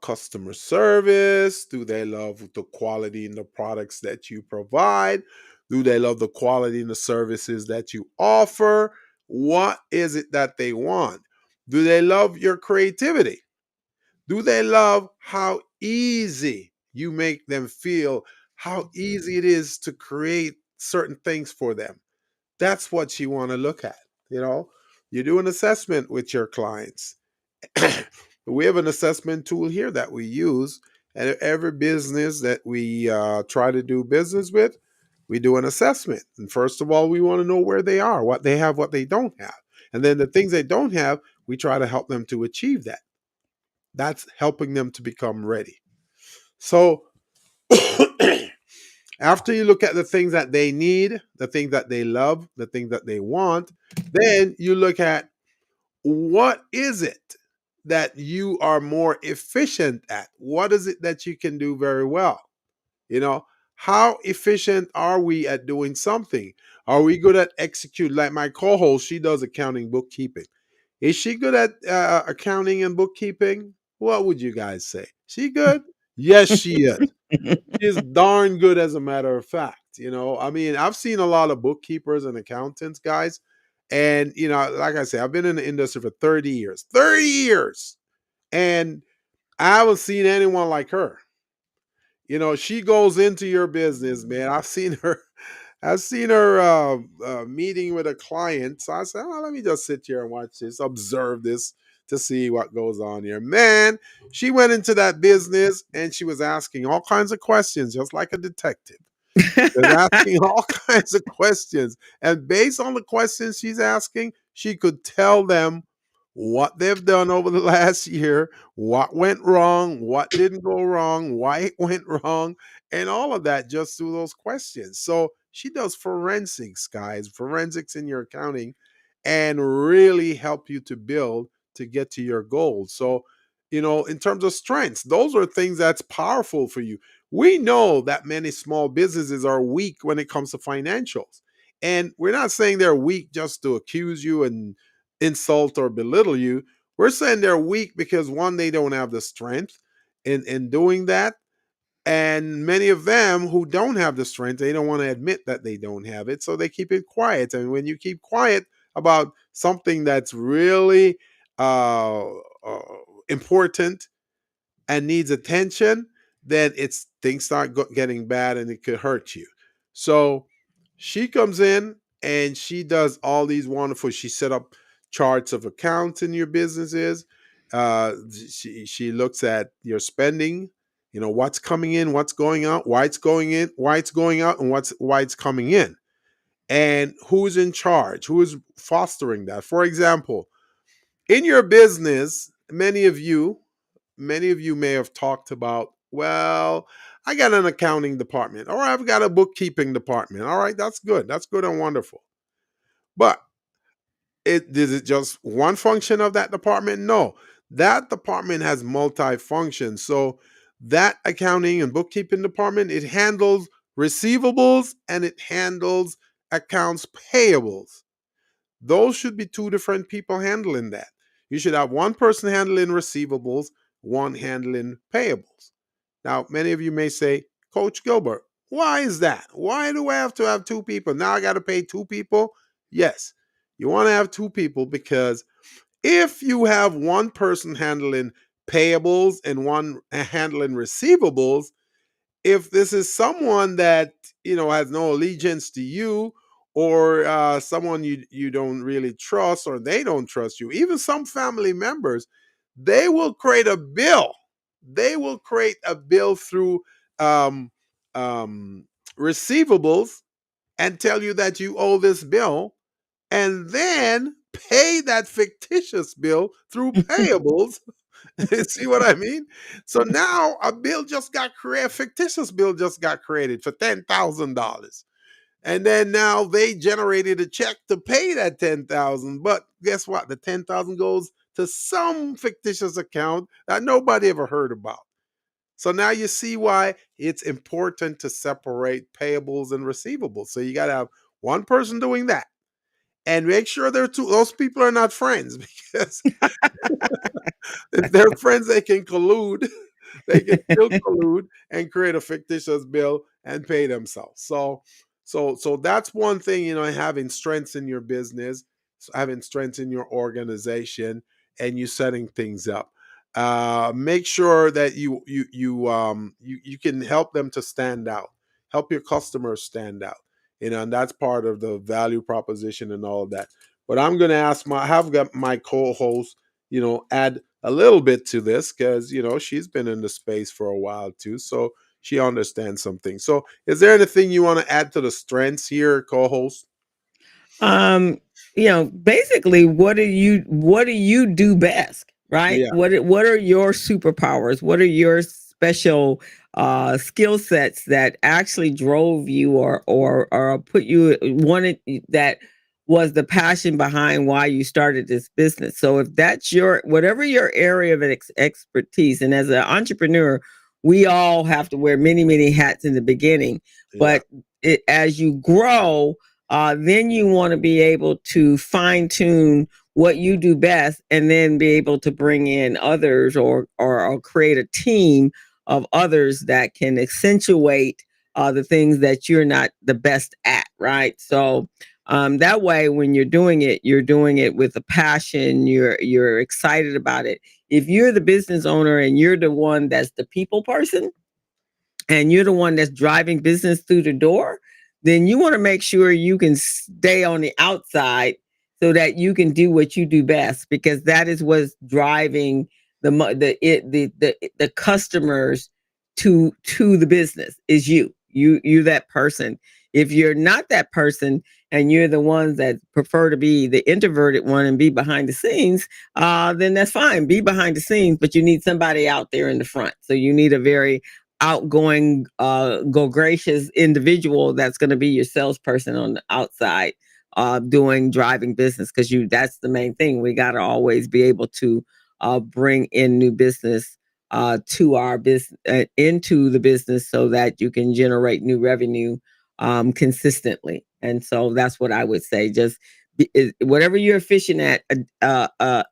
customer service? Do they love the quality in the products that you provide? Do they love the quality in the services that you offer? What is it that they want? Do they love your creativity? Do they love how easy you make them feel, how easy it is to create certain things for them? That's what you want to look at. You know, you do an assessment with your clients. We have an assessment tool here that we use, and every business that we try to do business with, we do an assessment. And first of all, we want to know where they are, what they have, what they don't have. And then the things they don't have, we try to help them to achieve that. That's helping them to become ready. So after you look at the things that they need, the things that they love, the things that they want, then you look at what is it that you are more efficient at? What is it that you can do very well? You know, how efficient are we at doing something? Are we good at execute? Like my co-host, she does accounting, bookkeeping. Is she good at accounting and bookkeeping? What would you guys say? She good? Yes, she is. She's darn good, as a matter of fact. You know, I mean, I've seen a lot of bookkeepers and accountants, guys. And, you know, like I said, I've been in the industry for 30 years. 30 years. And I haven't seen anyone like her. You know, she goes into your business, man. I've seen her meeting with a client. So I said, oh, let me just sit here and watch this, observe this to see what goes on here. Man, she went into that business and she was asking all kinds of questions, just like a detective. She was asking all kinds of questions. And based on the questions she's asking, she could tell them what they've done over the last year, what went wrong, what didn't go wrong, why it went wrong, and all of that just through those questions. So she does forensics, guys, forensics in your accounting, and really help you to build to get to your goals. So, in terms of strengths, those are things that's powerful for you. We know that many small businesses are weak when it comes to financials. And we're not saying they're weak just to accuse you and insult or belittle you. We're saying they're weak because one, they don't have the strength in doing that. And many of them who don't have the strength, they don't want to admit that they don't have it. So they keep it quiet. And when you keep quiet about something that's really uh, uh, important and needs attention, then it's things start getting bad and it could hurt you. So she comes in and she does all these wonderful. She set up charts of accounts in your businesses. She looks at your spending. What's coming in, what's going out, why it's going in, why it's going out, and why it's coming in, and who's in charge, who is fostering that. For example, in your business, many of you may have talked about, well, I got an accounting department or I've got a bookkeeping department. All right, that's good. That's good and wonderful. But is it just one function of that department? No. That department has multi-functions. So that accounting and bookkeeping department, it handles receivables and it handles accounts payables. Those should be two different people handling that. You should have one person handling receivables, one handling payables. Now, many of you may say, Coach Gilbert, why is that? Why do I have to have two people? Now I got to pay two people? Yes, you want to have two people because if you have one person handling payables and one handling receivables, if this is someone that has no allegiance to you, or someone you don't really trust, or they don't trust you, even some family members, they will create a bill. They will create a bill through um, um, receivables and tell you that you owe this bill, and then pay that fictitious bill through payables. See what I mean? So now a bill just got created, a fictitious bill just got created for $10,000. And then now they generated a check to pay that 10,000. But guess what? The 10,000 goes to some fictitious account that nobody ever heard about. So now you see why it's important to separate payables and receivables. So you got to have one person doing that, and make sure those people are not friends, because if they're friends, they can collude. They can still collude and create a fictitious bill and pay themselves. So that's one thing, having strengths in your business, having strengths in your organization, and you setting things up. Make sure that you can help them to stand out, help your customers stand out, and that's part of the value proposition and all of that. But I'm going to have got my co-host, add a little bit to this, because she's been in the space for a while too, so she understands something. So is there anything you want to add to the strengths here, co-host? um Basically, what do you do best, right? Yeah. What are your superpowers? What are your special skill sets that actually drove you, or put you wanted, that was the passion behind why you started this business? So if that's your, whatever your area of expertise, and as an entrepreneur, we all have to wear many, many hats in the beginning, Yeah. but as you grow, then you want to be able to fine tune what you do best, and then be able to bring in others, or create a team of others that can accentuate the things that you're not the best at, right? So that way, when you're doing it with a passion. You're excited about it. If you're the business owner and you're the one that's the people person, and you're the one that's driving business through the door, then you want to make sure you can stay on the outside so that you can do what you do best, because that is what's driving the customers to the business, is you that person. If you're not that person and you're the ones that prefer to be the introverted one and be behind the scenes, then that's fine. Be behind the scenes, but you need somebody out there in the front. So you need a very outgoing, go gracious individual that's going to be your salesperson on the outside, doing driving business, because that's the main thing. We got to always be able to bring in new business to our business, into the business, so that you can generate new revenue consistently. And so that's what I would say. Just whatever you're efficient at,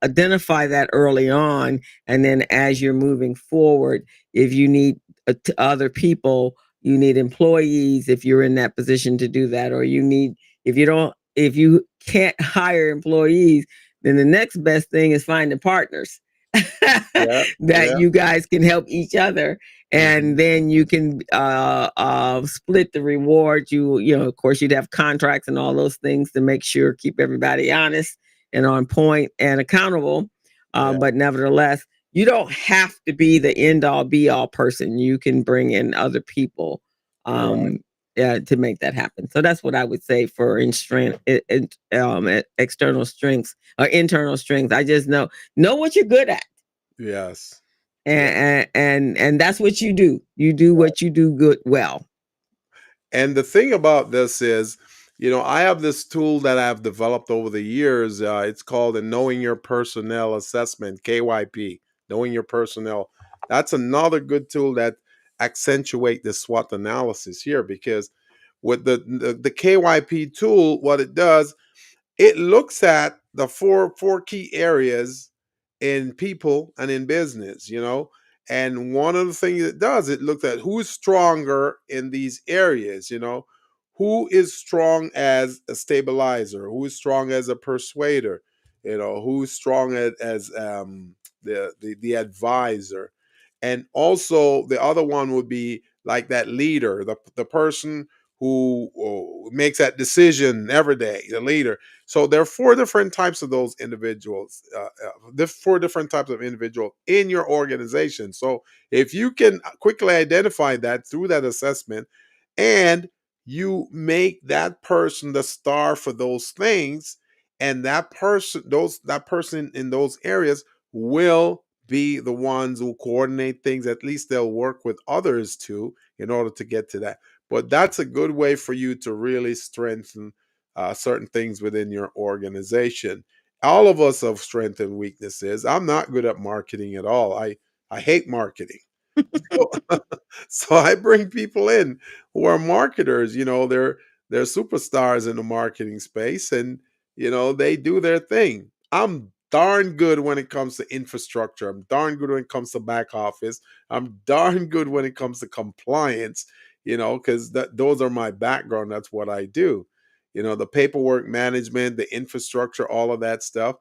identify that early on, and then as you're moving forward, if you need other people, you need employees if you're in that position to do that, or you need, if you can't hire employees, then the next best thing is finding partners Yeah, that yeah. you guys can help each other, and Hmm. then you can split the reward. Of course, you'd have contracts and all those things to make sure, keep everybody honest and on point and accountable. Yeah, But nevertheless, you don't have to be the end all be all person. You can bring in other people right. um, to make that happen. So that's what I would say for external strengths or internal strengths. I just know what you're good at, Yes. Yeah. and that's what you do. You do what you do good well. And the thing about this is, I have this tool that I've developed over the years. It's called a Knowing Your Personnel Assessment, KYP, Knowing Your Personnel. That's another good tool that accentuate the SWOT analysis here, because with the KYP tool, what it does, it looks at the four key areas in people and in business, and one of the things it does, it looks at who's stronger in these areas, who is strong as a stabilizer, who is strong as a persuader, who's strong as the advisor. And also the other one would be like that leader, the person who makes that decision every day, the leader. So there are four different types of those individuals, four different types of individual in your organization. So if you can quickly identify that through that assessment, and you make that person the star for those things, and that person in those areas will be the ones who coordinate things. At least they'll work with others too in order to get to that. But that's a good way for you to really strengthen certain things within your organization. All of us have strengths and weaknesses. I'm not good at marketing at all. I hate marketing. So, so I bring people in who are marketers. They're superstars in the marketing space, and they do their thing. I'm darn good when it comes to infrastructure. I'm darn good when it comes to back office. I'm darn good when it comes to compliance. Because those are my background. That's what I do. The paperwork management, the infrastructure, all of that stuff.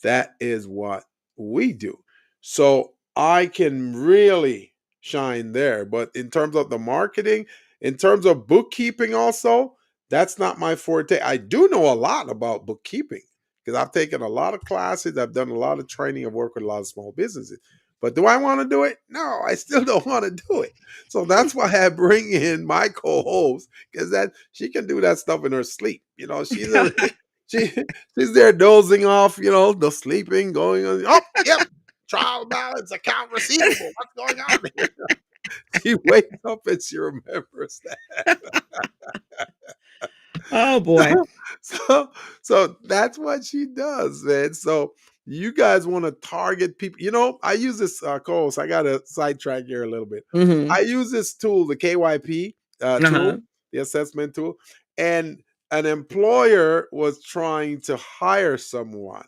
That is what we do. So I can really shine there. But in terms of the marketing, in terms of bookkeeping, also, that's not my forte. I do know a lot about bookkeeping because I've taken a lot of classes, I've done a lot of training, I've worked with a lot of small businesses. But do I want to do it? No, I still don't want to do it. So that's why I bring in my co-host, because that she can do that stuff in her sleep. She she's there dozing off, the sleeping, going on. Oh, yep, trial balance, account receivable. What's going on here? She wakes up and she remembers that. Oh boy. So, so that's what she does, man. So you guys want to target people. I use this co-host. I got to sidetrack here a little bit. Hmm. I use this tool, the KYP Uh-huh. tool, the assessment tool, and an employer was trying to hire someone,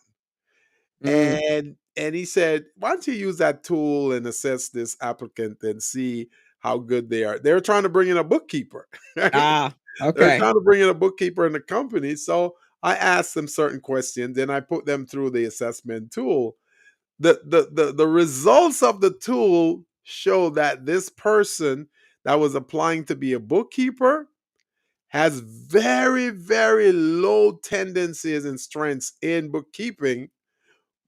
Mm. and he said, "Why don't you use that tool and assess this applicant and see how good they are?" They're trying to bring in a bookkeeper, right? Ah, They're okay. trying to bring in a bookkeeper in the company. So I asked them certain questions and I put them through the assessment tool. The results of the tool show that this person that was applying to be a bookkeeper has very, very low tendencies and strengths in bookkeeping,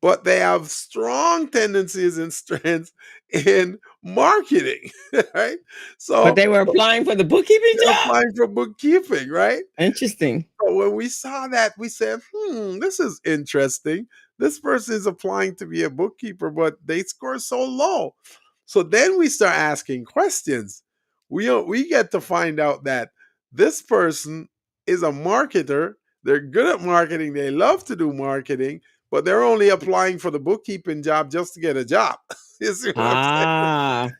but they have strong tendencies and strengths in marketing, right? But So they were applying for the bookkeeping they're job? applying for bookkeeping, right? Interesting. So when we saw that, we said, this is interesting. This person is applying to be a bookkeeper, but they score so low. So then we start asking questions. We get to find out that this person is a marketer. They're good at marketing. They love to do marketing, but they're only applying for the bookkeeping job just to get a job. You see what I'm saying? Ah.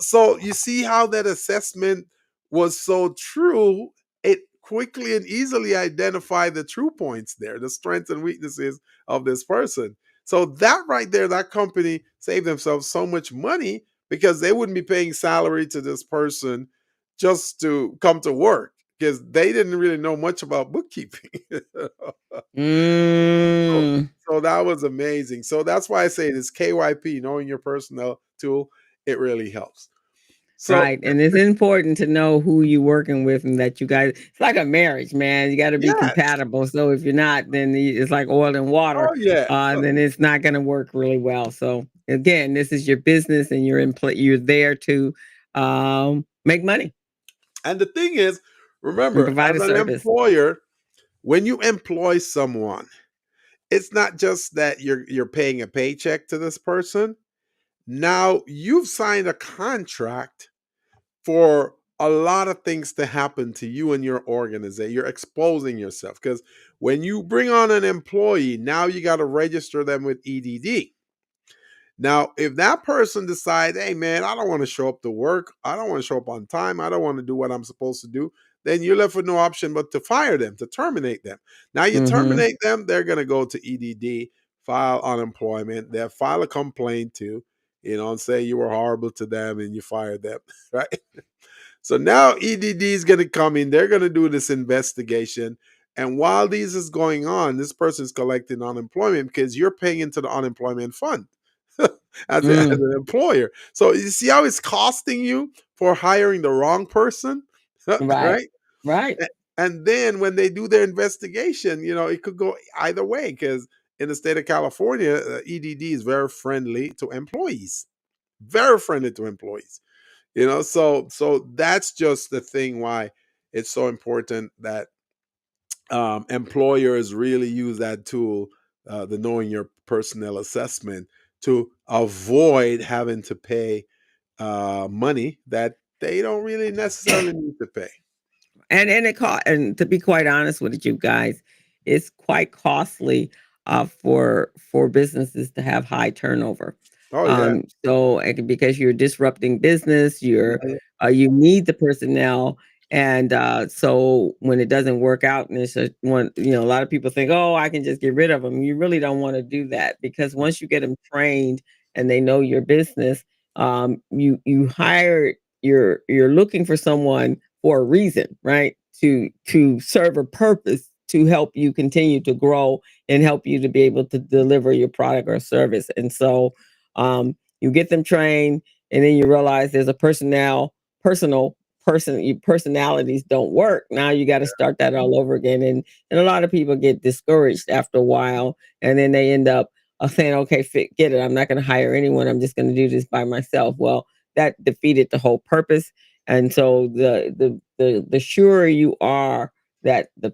So you see how that assessment was so true. It quickly and easily identified the true points there, the strengths and weaknesses of this person. So that right there, that company saved themselves so much money because they wouldn't be paying salary to this person just to come to work because they didn't really know much about bookkeeping. so, Mm. so that was amazing. So that's why I say this KYP, knowing your personnel tool, it really helps. So Right. And it's important to know who you're working with and that you guys, it's like a marriage, man. You got to be yes. compatible. So if you're not, then it's like oil and water. Oh, yeah. Then it's not going to work really well. So again, this is your business and you're there to make money And the thing is, and remember, provide as a an service. employer, when you employ someone, it's not just that you're paying a paycheck to this person. Now you've signed a contract for a lot of things to happen to you and your organization. You're exposing yourself because when you bring on an employee, now you got to register them with EDD. Now, if that person decides, hey man, I don't want to show up to work, I don't want to show up on time, I don't want to do what I'm supposed to do, then you're left with no option but to fire them, to terminate them. Now you Mm-hmm. terminate them, they're gonna go to EDD, file unemployment, they'll file a complaint too, and say you were horrible to them and you fired them, right? So now EDD is gonna come in, they're gonna do this investigation. And while this is going on, this person's collecting unemployment because you're paying into the unemployment fund as Mm. an employer. So you see how it's costing you for hiring the wrong person, Right. right? Right. And then when they do their investigation, it could go either way because in the state of California, EDD is very friendly to employees, very friendly to employees. So that's just the thing why it's so important that employers really use that tool, the knowing your personnel assessment, to avoid having to pay money that they don't really necessarily need to pay. And it cost, and to be quite honest with you guys, it's quite costly for businesses to have high turnover. Oh yeah. Because you're disrupting business, Mhm. you need the personnel, and so when it doesn't work out, and it's a lot of people think, oh, I can just get rid of them. You really don't want to do that because once you get them trained and they know your business, you hire you're looking for someone for a reason, right? To serve a purpose to help you continue to grow and help you to be able to deliver your product or service. And so you get them trained, and then you realize there's a personal personalities don't work. Now you got to start that all over again. And a lot of people get discouraged after a while, and then they end up saying, okay, get it. I'm not going to hire anyone. I'm just going to do this by myself. Well, that defeated the whole purpose. And so the surer you are that the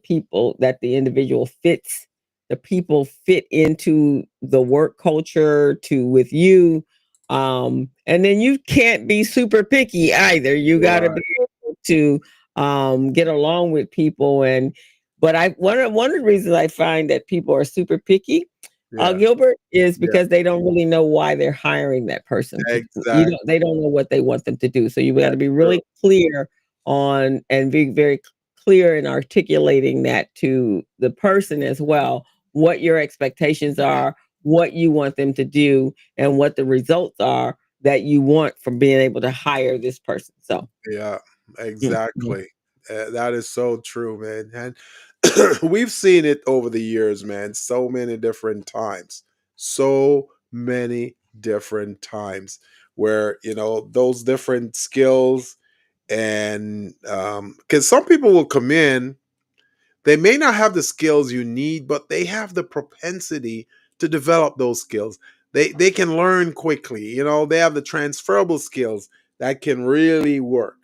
individual fits, the people fit into the work culture to with you. And then you can't be super picky either. You got to Right. be able to get along with people. And but I one of the reasons I find that people are super picky, Yeah. Gilbert, is Yeah. because they don't really know why they're hiring that person. Exactly. They don't know what they want them to do. So you got to That's be true. really clear on and be very clear in articulating that to the person as well, what your expectations are, what you want them to do, and what the results are that you want from being able to hire this person. So, Yeah. mhm. Exactly. That is so true, man. And we've seen it over the years, man. So many different times. So many different times where those different skills. And because some people will come in, they may not have the skills you need, but they have the propensity to develop those skills. They can learn quickly. They have the transferable skills that can really work.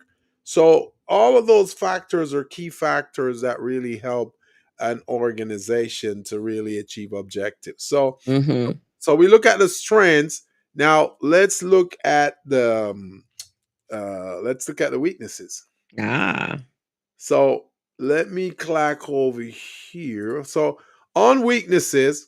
So all of those factors are key factors that really help an organization to really achieve objectives. Mm-hmm. So we look at the strengths. Now let's look at the weaknesses. Ah. So let me clack over here. So on weaknesses,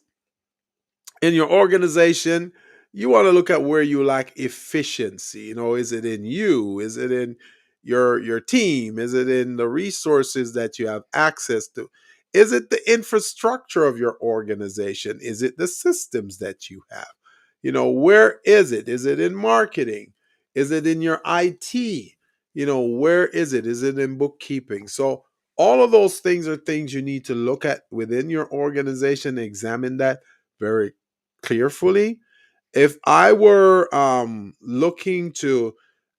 in your organization, you want to look at where you lack efficiency. Is it in you? Is it in your team? Is it in the resources that you have access to? Is it the infrastructure of your organization? Is it the systems that you have? Where is it? Is it in marketing? Is it in your IT? Where is it? Is it in bookkeeping? So all of those things are things you need to look at within your organization, examine that very carefully. If I were looking to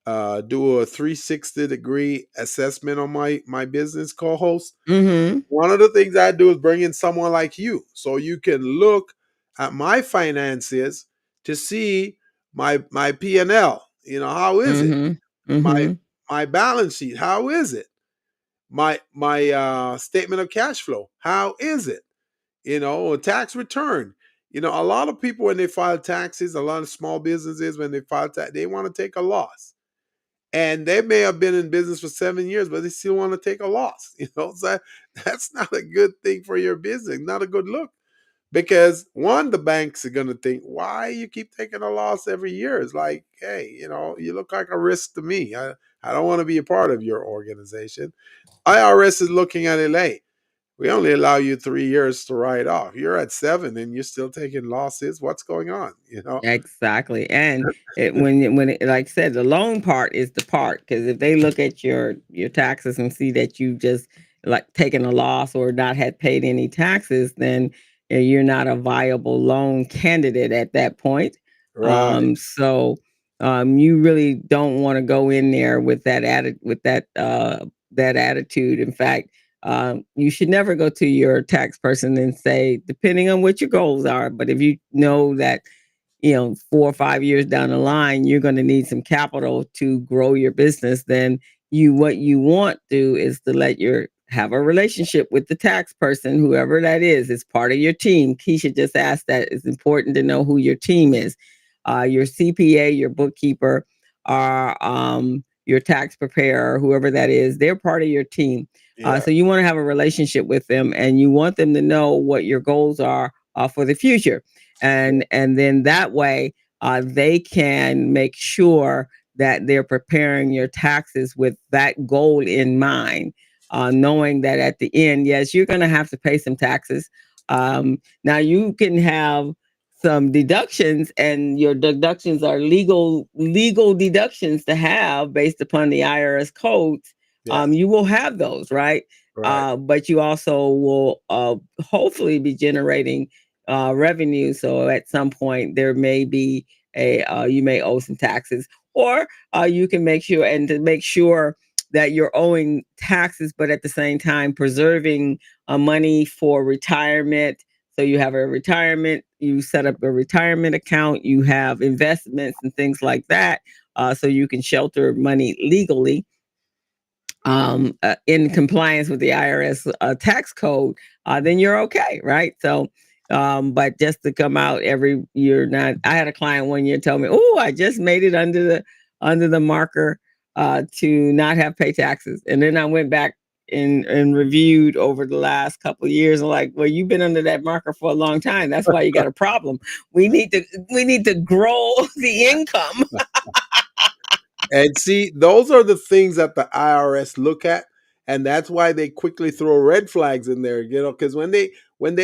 do a 360-degree assessment on my business co-host, Mm-hmm. one of the things I do is bring in someone like you, so you can look at my finances to see my P&L. How is it? Mm-hmm. My Mm-hmm. my balance sheet. How is it? My statement of cash flow. How is it? A tax return. A lot of people, when they file taxes, a lot of small businesses, when they file tax, they want to take a loss. And they may have been in business for 7 years, but they still want to take a loss. So that's not a good thing for your business, not a good look. Because one, the banks are going to think, why you keep taking a loss every year? It's like, hey, you look like a risk to me. I don't want to be a part of your organization. IRS is looking at it, hey, we only allow you 3 years to write off. You're at 7 and you're still taking losses. What's going on? Exactly. And like I said, the loan part is the part, because if they look at your taxes and see that you just like taken a loss or not had paid any taxes, then you're not a viable loan candidate at that point. Right. So you really don't want to go in there with that attitude. In fact, you should never go to your tax person and say, depending on what your goals are, but if you know that 4 or 5 years down the line, you're going to need some capital to grow your business, then what you want to do is to have a relationship with the tax person, whoever that is part of your team. Keisha just asked that. It's important to know who your team is. Your CPA, your bookkeeper, your tax preparer, whoever that is, they're part of your team. Yeah. So you want to have a relationship with them, and you want them to know what your goals are for the future, and then that way they can make sure that they're preparing your taxes with that goal in mind, knowing that at the end, yes, you're going to have to pay some taxes. Now you can have some deductions, and your deductions are legal deductions to have based upon the IRS codes. Yes. You will have those, right? Right. But you also will hopefully be generating revenue. So at some point there may be you may owe some taxes, or you can make sure, and to make sure that you're owing taxes, but at the same time preserving money for retirement. So you have a retirement, you set up a retirement account, you have investments and things like that, so you can shelter money legally in compliance with the IRS tax code, then you're okay, right? So, but just to come out every year, not. I had a client one year tell me, "Oh, I just made it under the marker to not have pay taxes," and then I went back and reviewed over the last couple of years, and like, well, you've been under that marker for a long time. That's why you got a problem. We need to grow the income. And see, those are the things that the IRS look at, and that's why they quickly throw red flags in there. Because when they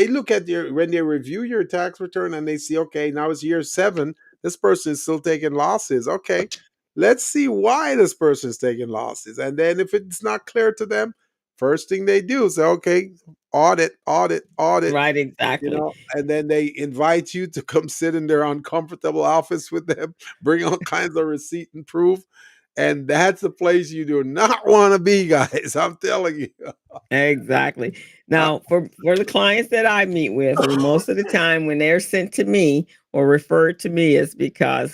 look at when they review your tax return and they see, okay, now it's year 7, this person is still taking losses. Okay, let's see why this person is taking losses, and then if it's not clear to them, first thing they do is say, okay, audit, audit, audit. Right, exactly. And then they invite you to come sit in their uncomfortable office with them, bring all kinds of receipt and proof, And that's the place you do not want to be, guys. I'm telling you. Exactly. Uh, Now, for the clients that I meet with, most of the time when they're sent to me or referred to me, is because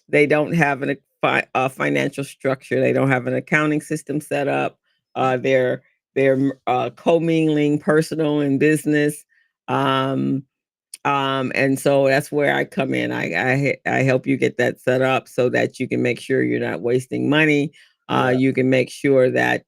they don't have a financial structure. They don't have an accounting system set up. They're commingling personal and business. Um, and so that's where I come in. I help you get that set up so that you can make sure you're not wasting money. yeah, You can make sure that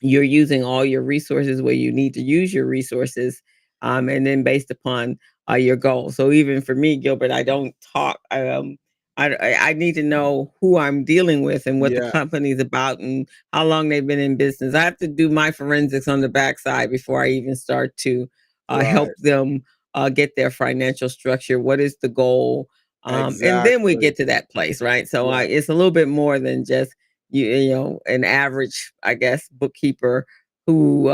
you're using all your resources where you need to use your resources, and then based upon your goals. So even for me, Gilbert, I don't talk. I need to know who I'm dealing with and what the yeah, company's about and how long they've been in business. I have to do my forensics on the backside before I even start to right, help them get their financial structure. What is the goal? And then we exactly. get to that place, right? So Yeah, it's a little bit more than just you know, an average, I guess, bookkeeper who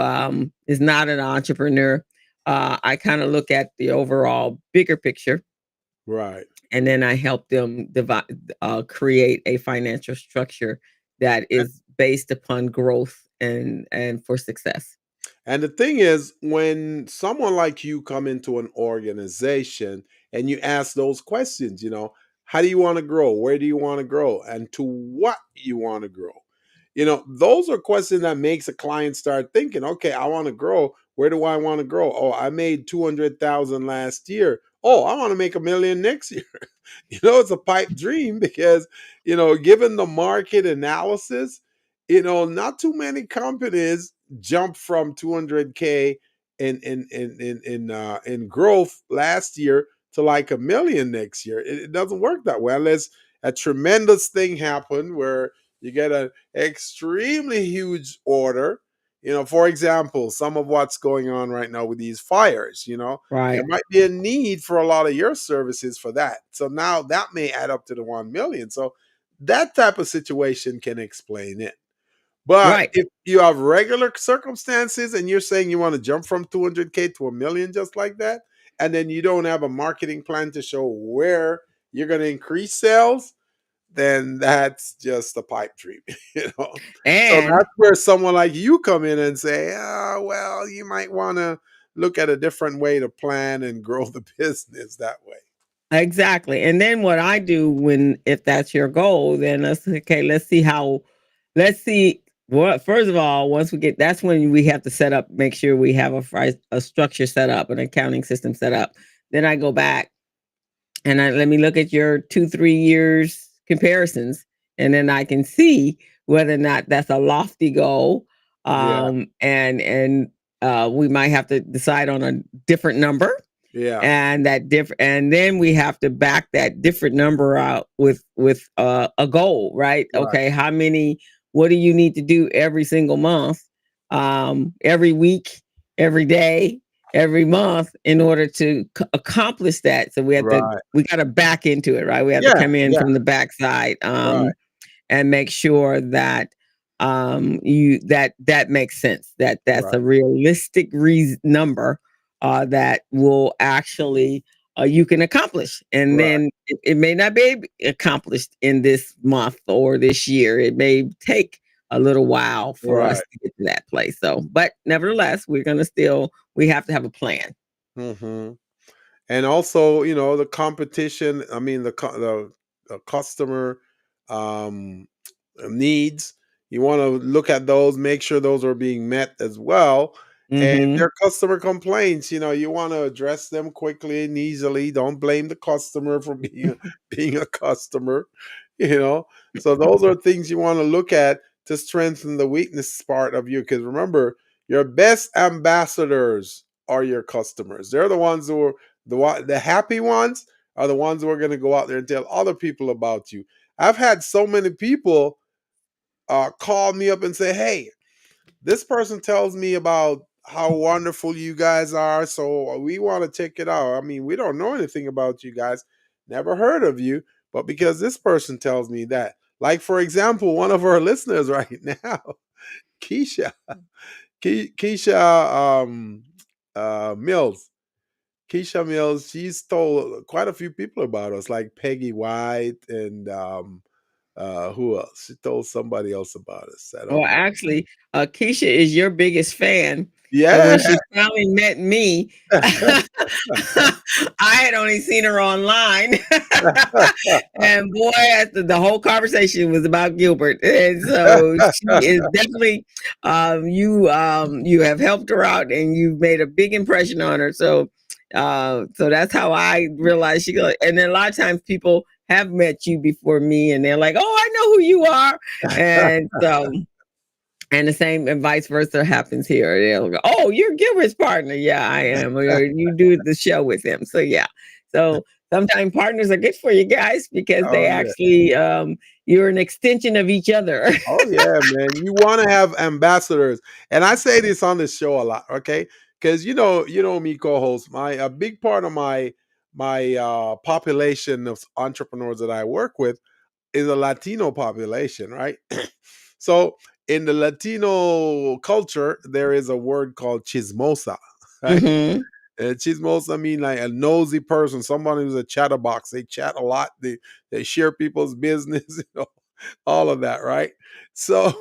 is not an entrepreneur. I kind of look at the overall bigger picture, right. and then I help them create a financial structure that is based upon growth and for success. And the thing is, when someone like you come into an organization and you ask those questions, how do you want to grow? Where do you want to grow? And to what you want to grow? Those are questions that makes a client start thinking, okay, I want to grow. Where do I want to grow? Oh, I made 200,000 last year. Oh, I want to make 1 million next year. It's a pipe dream because, given the market analysis, not too many companies jump from 200K in growth last year to like 1 million next year. It doesn't work that way unless a tremendous thing happened where you get an extremely huge order. For example, some of what's going on right now with these fires, there Right, might be a need for a lot of your services for that. So now that may add up to the 1 million. So that type of situation can explain it. But right. if you have regular circumstances and you're saying you want to jump from 200K to 1 million just like that, and then you don't have a marketing plan to show where you're going to increase sales, then that's just a pipe dream, you know. So And that's where someone like you come in and say, "Oh, well, you might want to look at a different way to plan and grow the business that way." exactly. And then what I do when if that's your goal, then let's see how let's see what first of all, once we get that's when we have to set up, make sure we have a structure set up, an accounting system set up. Then I go back and let me look at your 2 3 years comparisons, and then I can see whether or not that's a lofty goal. Yeah, We might have to decide on a different number, yeah, and then we have to back that different number out with a goal, right? right, Okay, how many, what do you need to do every single month, every week, every day, every month in order to accomplish that? So right. we got to back into it, right? We have to Yeah, come in yeah, from the backside, right, and make sure that you that makes sense, that that's right, a realistic number that will actually you can accomplish, and right, then it may not be accomplished in this month or this year. It may take a little while for us right. to get to that place. So but nevertheless, we're going to still we have to have a plan. Hmm. And also, the competition. I mean, the customer um, needs. You want to look at those, make sure those are being met as well. And if Hmm. there are customer complaints, you want to address them quickly and easily. Don't blame the customer for being a customer. You know, so those are things you want to look at to strengthen the weakness part of you. Because remember, your best ambassadors are your customers. They're the ones who are the happy ones are the ones who are going to go out there and tell other people about you. I've had so many people call me up and say, "Hey, this person tells me about how wonderful you guys are, so we want to check it out. I mean, we don't know anything about you guys, never heard of you, but because this person tells me that." Like, for example, one of our listeners right now, Keisha, Keisha Mills. Keisha Mills, she's told quite a few people about us, like Peggy White and Who else? She told somebody else about us. I Well, don't know. actually, Keisha is your biggest fan. So Yeah. when she finally met me, I had only seen her online. And boy, the whole conversation was about Gilbert. And so she is definitely you have helped her out and you've made a big impression on her. So that's how I realized she go. And then a lot of times people have met you before me and they're like, "Oh, I know who you are." And so and the same and vice versa happens here. They'll go, "Oh, you're Gilbert's partner." Yeah, I am. Or you do the show with him. So yeah. So sometimes partners are good for you guys because Oh they yeah. actually you're an extension of each other. Oh yeah, man. You want to have ambassadors. And I say this on this show a lot, okay? Because you know me, co-host, my a big part of my population of entrepreneurs that I work with is a Latino population, right? So in the Latino culture, there is a word called chismosa, right? Hmm. And chismosa mean like a nosy person, somebody who's a chatterbox. They chat a lot. They share people's business, all of that, right? So,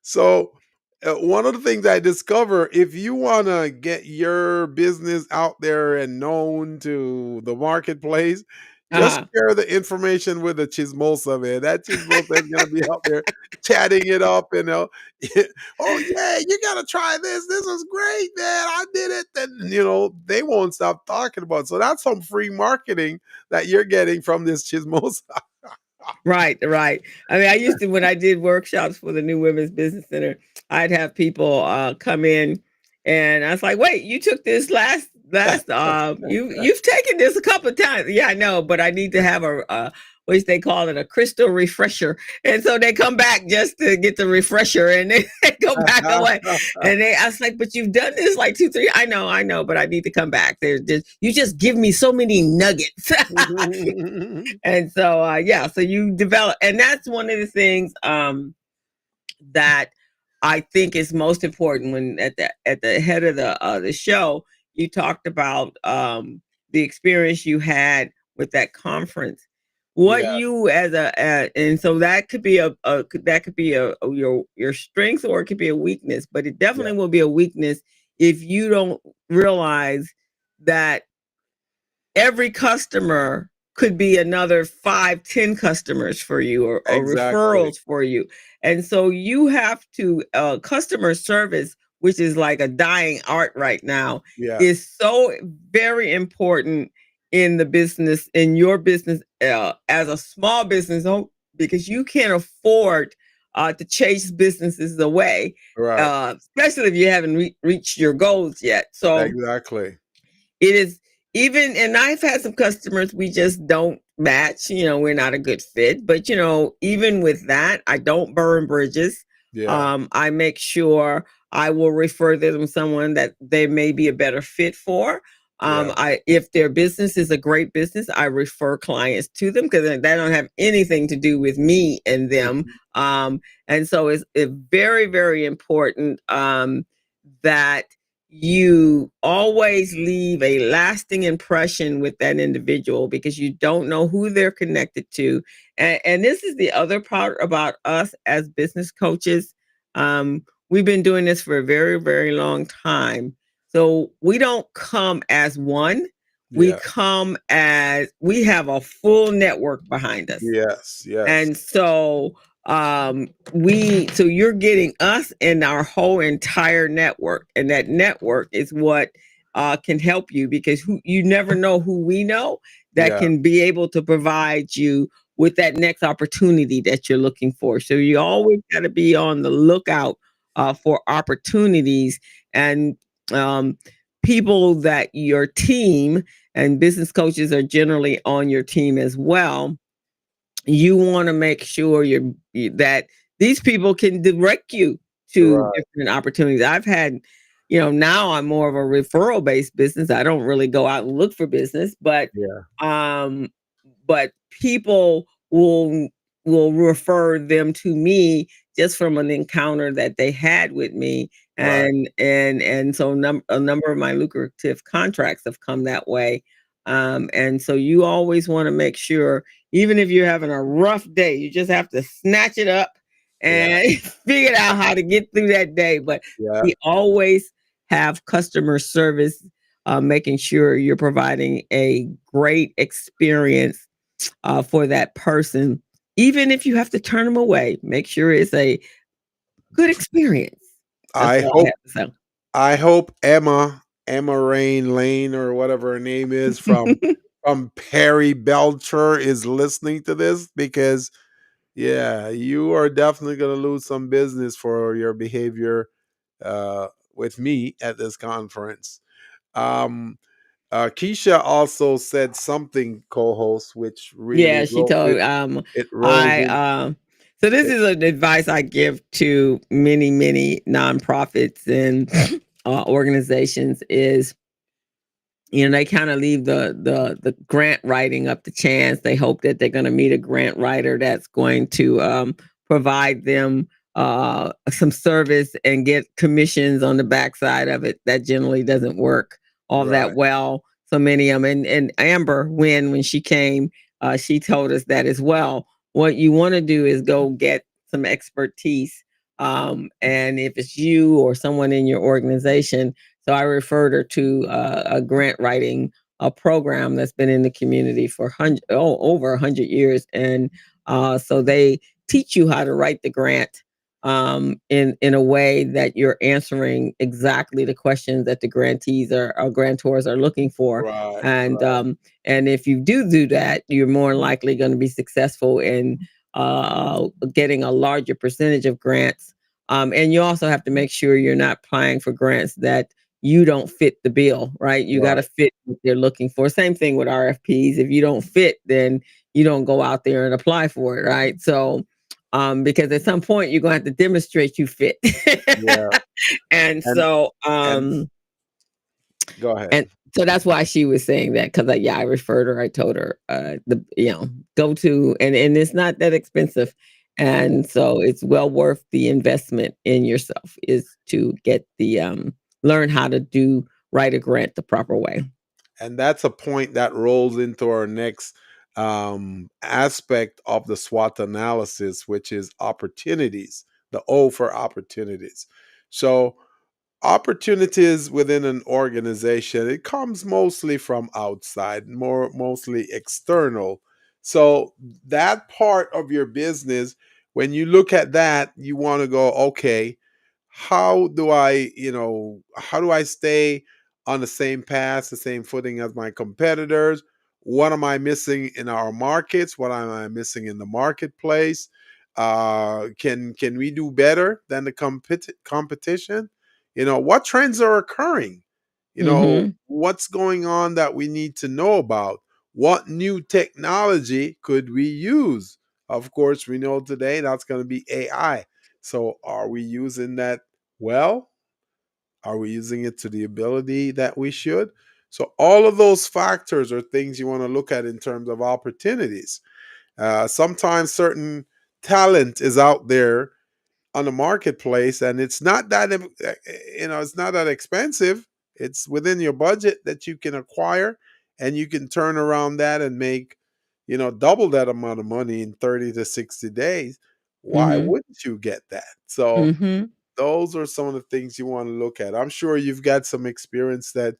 so one of the things I discover, if you want to get your business out there and known to the marketplace, just Uh-huh. share the information with the chismosa, man. That chismosa is going to be out there chatting it up, oh yeah, you got to try this. This is great, man. I did it. And they won't stop talking about it. So that's some free marketing that you're getting from this chismosa. Right, right. I mean, I used to when I did workshops for the New Women's Business Center, I'd have people come in and I was like, "Wait, you took this last you've taken this a couple of times." Yeah, I know, but I need to have a what do they call it, a crystal refresher. And so they come back just to get the refresher and then they go back away. And I was like, "But you've done this like 2, 3." I know, but I need to come back. There's just you just give me so many nuggets. And so yeah, so you develop, and that's one of the things that I think is most important. When at the head of the show you talked about the experience you had with that conference, what Yeah, you as and so that could be that could be your strength or it could be a weakness, but it yeah, definitely will be a weakness if you don't realize that every customer could be another 5, 10 customers for you, or exactly. referrals for you. And so you have to customer service, which is like a dying art right now, Yeah, is so very important in the business, in your business, as a small business because you can't afford to chase businesses away, right. especially if you haven't reached your goals yet. So Exactly. it is even, and I've had some customers we just don't match, we're not a good fit. But even with that, I don't burn bridges. Yeah, I make sure I will refer them to someone that they may be a better fit for. yeah. I if their business is a great business, I refer clients to them because they don't have anything to do with me and them. Mhm. And so it's very, very important that you always leave a lasting impression with that individual because you don't know who they're connected to. And this is the other part about us as business coaches. We've been doing this for a very, very long time. So we don't come as one, we Yeah. come as we have a full network behind us. Yes, yes. And so so you're getting us and our whole entire network, and that network is what can help you because you never know who we know that Yeah, can be able to provide you with that next opportunity that you're looking for. So you always got to be on the lookout for opportunities and um, people that your team, and business coaches are generally on your team as well. You want to make sure that these people can direct you to right. different opportunities. I've had, now I'm more of a referral based business. I don't really go out and look for business, Yeah, um, but people will refer them to me just from an encounter that they had with me, right. and so a number of my lucrative contracts have come that way. And so you always want to make sure, even if you're having a rough day, you just have to snatch it up Yeah. and figure out how to get through that day. But Yeah. we always have customer service, making sure you're providing a great experience for that person. Even if you have to turn them away, make sure it's a good experience. That's I all I hope have to I hope Emma Rain Lane or whatever her name is say. from Perry Belcher is listening to this, because yeah, you are definitely going to lose some business for your behavior with me at this conference. Um, Keisha also said something, co-host, which really Yeah, she told it rolls I in. so this It, is an advice I give to many nonprofits and organizations is, they kind of leave the grant writing up to chance. They hope that they're going to meet a grant writer that's going to provide them some service and get commissions on the backside of it. That generally doesn't work all that right, well. So many of them, and Amber when she came, she told us that as well. What you want to do is go get some expertise, and if it's you or someone in your organization, so I referred her to a grant writing program that's been in the community for over 100 years, and so they teach you how to write the grant in a way that you're answering exactly the questions that the grantees or grantors are looking for, right, and right, and if you do that, you're more likely going to be successful in getting a larger percentage of grants. And you also have to make sure you're not applying for grants that you don't fit the bill, right? You got to right. fit what they're looking for. Same thing with RFPs. If you don't fit, then you don't go out there and apply for it, right? So, because at some point you're going to have to demonstrate you fit. Yeah, and and so, and um, go ahead. and so that's why she was saying that because I referred her. I told her go to and it's not that expensive, and so it's well worth the investment in yourself is to get the learn how to do write a grant the proper way. And that's a point that rolls into our next aspect of the SWOT analysis, which is opportunities, the O for opportunities. So, opportunities within an organization, it comes mostly from outside, mostly external. So, that part of your business, when you look at that, you want to go, okay, how do I stay on the same path, the same footing as my competitors? What am I missing in our markets? What am I missing in the marketplace? Can we do better than the competition? What trends are occurring? Mm-hmm. What's going on that we need to know about? What new technology could we use? Of course, we know today that's going to be AI. So, are we using that well? Are we using it to the ability that we should? So, all of those factors are things you want to look at in terms of opportunities. Sometimes certain talent is out there on the marketplace, and it's not that it's not that expensive. It's within your budget that you can acquire, and you can turn around that and make double that amount of money in 30 to 60 days. Why Mm-hmm. wouldn't you get that? So Mm-hmm. those are some of the things you want to look at. I'm sure you've got some experience that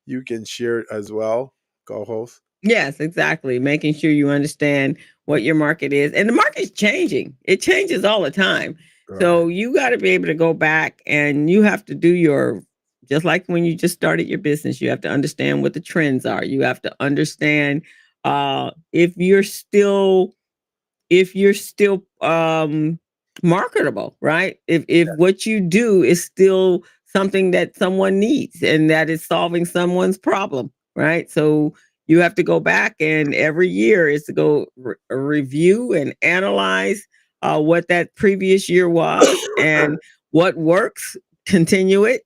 you can share as well, co-host. Yes, exactly. Making sure you understand what your market is. And the market's changing. It changes all the time. Right. So you got to be able to go back and you have to do your just like when you just started your business, you have to understand what the trends are. You have to understand if you're still marketable, right? If what you do is still something that someone needs and that is solving someone's problem, right? So you have to go back and every year is to go review and analyze what that previous year was and what works, continue it,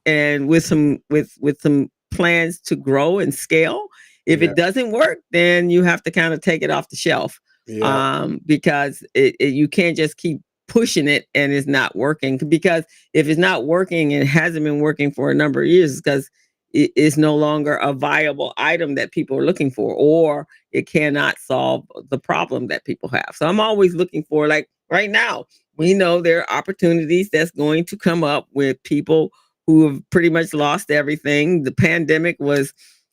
and with some plans to grow and scale. If Yeah. it doesn't work, then you have to kind of take it off the shelf, Yeah. because you can't just keep pushing it and it's not working. Because if it's not working and hasn't been working for a number of years, it's because is no longer a viable item that people are looking for, or it cannot solve the problem that people have. So I'm always looking for, like right now, we know there are opportunities that's going to come up with people who have pretty much lost everything. The pandemic was,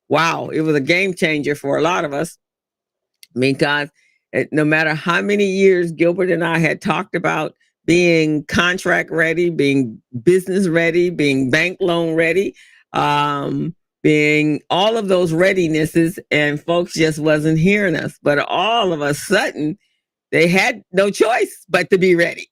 wow, it was a game changer for a lot of us, because no matter how many years Gilbert and I had talked about being contract ready, being business ready, being bank loan ready, being all of those readinesses, and folks just wasn't hearing us. But all of a sudden, they had no choice but to be ready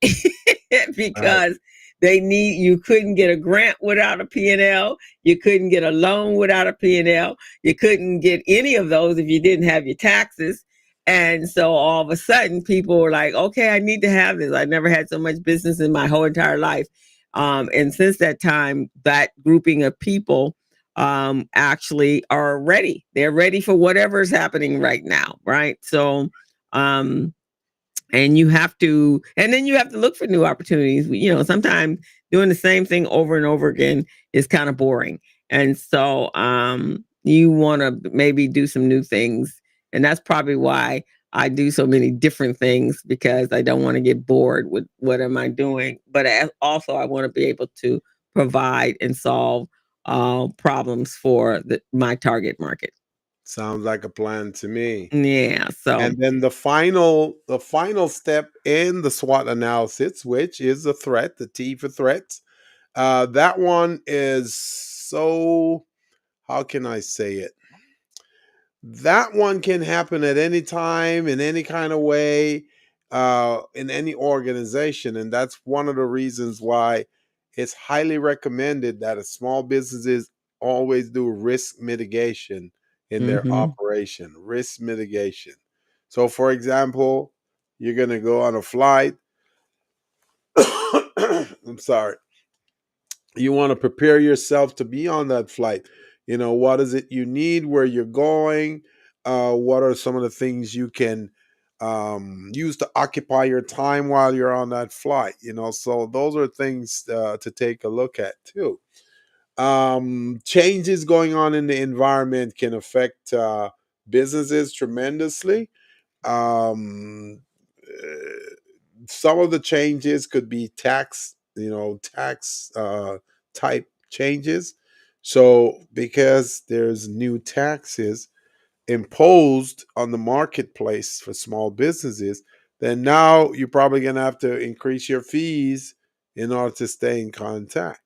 Right. because you couldn't get a grant without a P&L, you couldn't get a loan without a P&L, you couldn't get any of those if you didn't have your taxes. And so all of a sudden people were like, okay, I need to have this. I never had so much business in my whole entire life. And since that time, that grouping of people actually are ready. They're ready for whatever's happening right now, right? So um and then you have to look for new opportunities. Sometimes doing the same thing over and over again is kind of boring, and so you want to maybe do some new things. And that's probably why I do so many different things, because I don't want to get bored with what am I doing, but also I want to be able to provide and solve problems for my target market. Sounds like a plan to me. Yeah, so And then the final step in the SWOT analysis, which is the threat, the T for threats. That one is so, how can I say it? That one can happen at any time, in any kind of way, in any organization. And that's one of the reasons why it's highly recommended that a small businesses always do risk mitigation in their mhm. operation. Risk mitigation. So, for example, you're going to go on a flight. I'm sorry. You want to prepare yourself to be on that flight. What is it you need, where you're going, what are some of the things you can use to occupy your time while you're on that flight. So those are things to take a look at too. Changes going on in the environment can affect businesses tremendously. um, some of the changes could be tax type changes. So because there's new taxes imposed on the marketplace for small businesses, then now you're probably going to have to increase your fees in order to stay in contact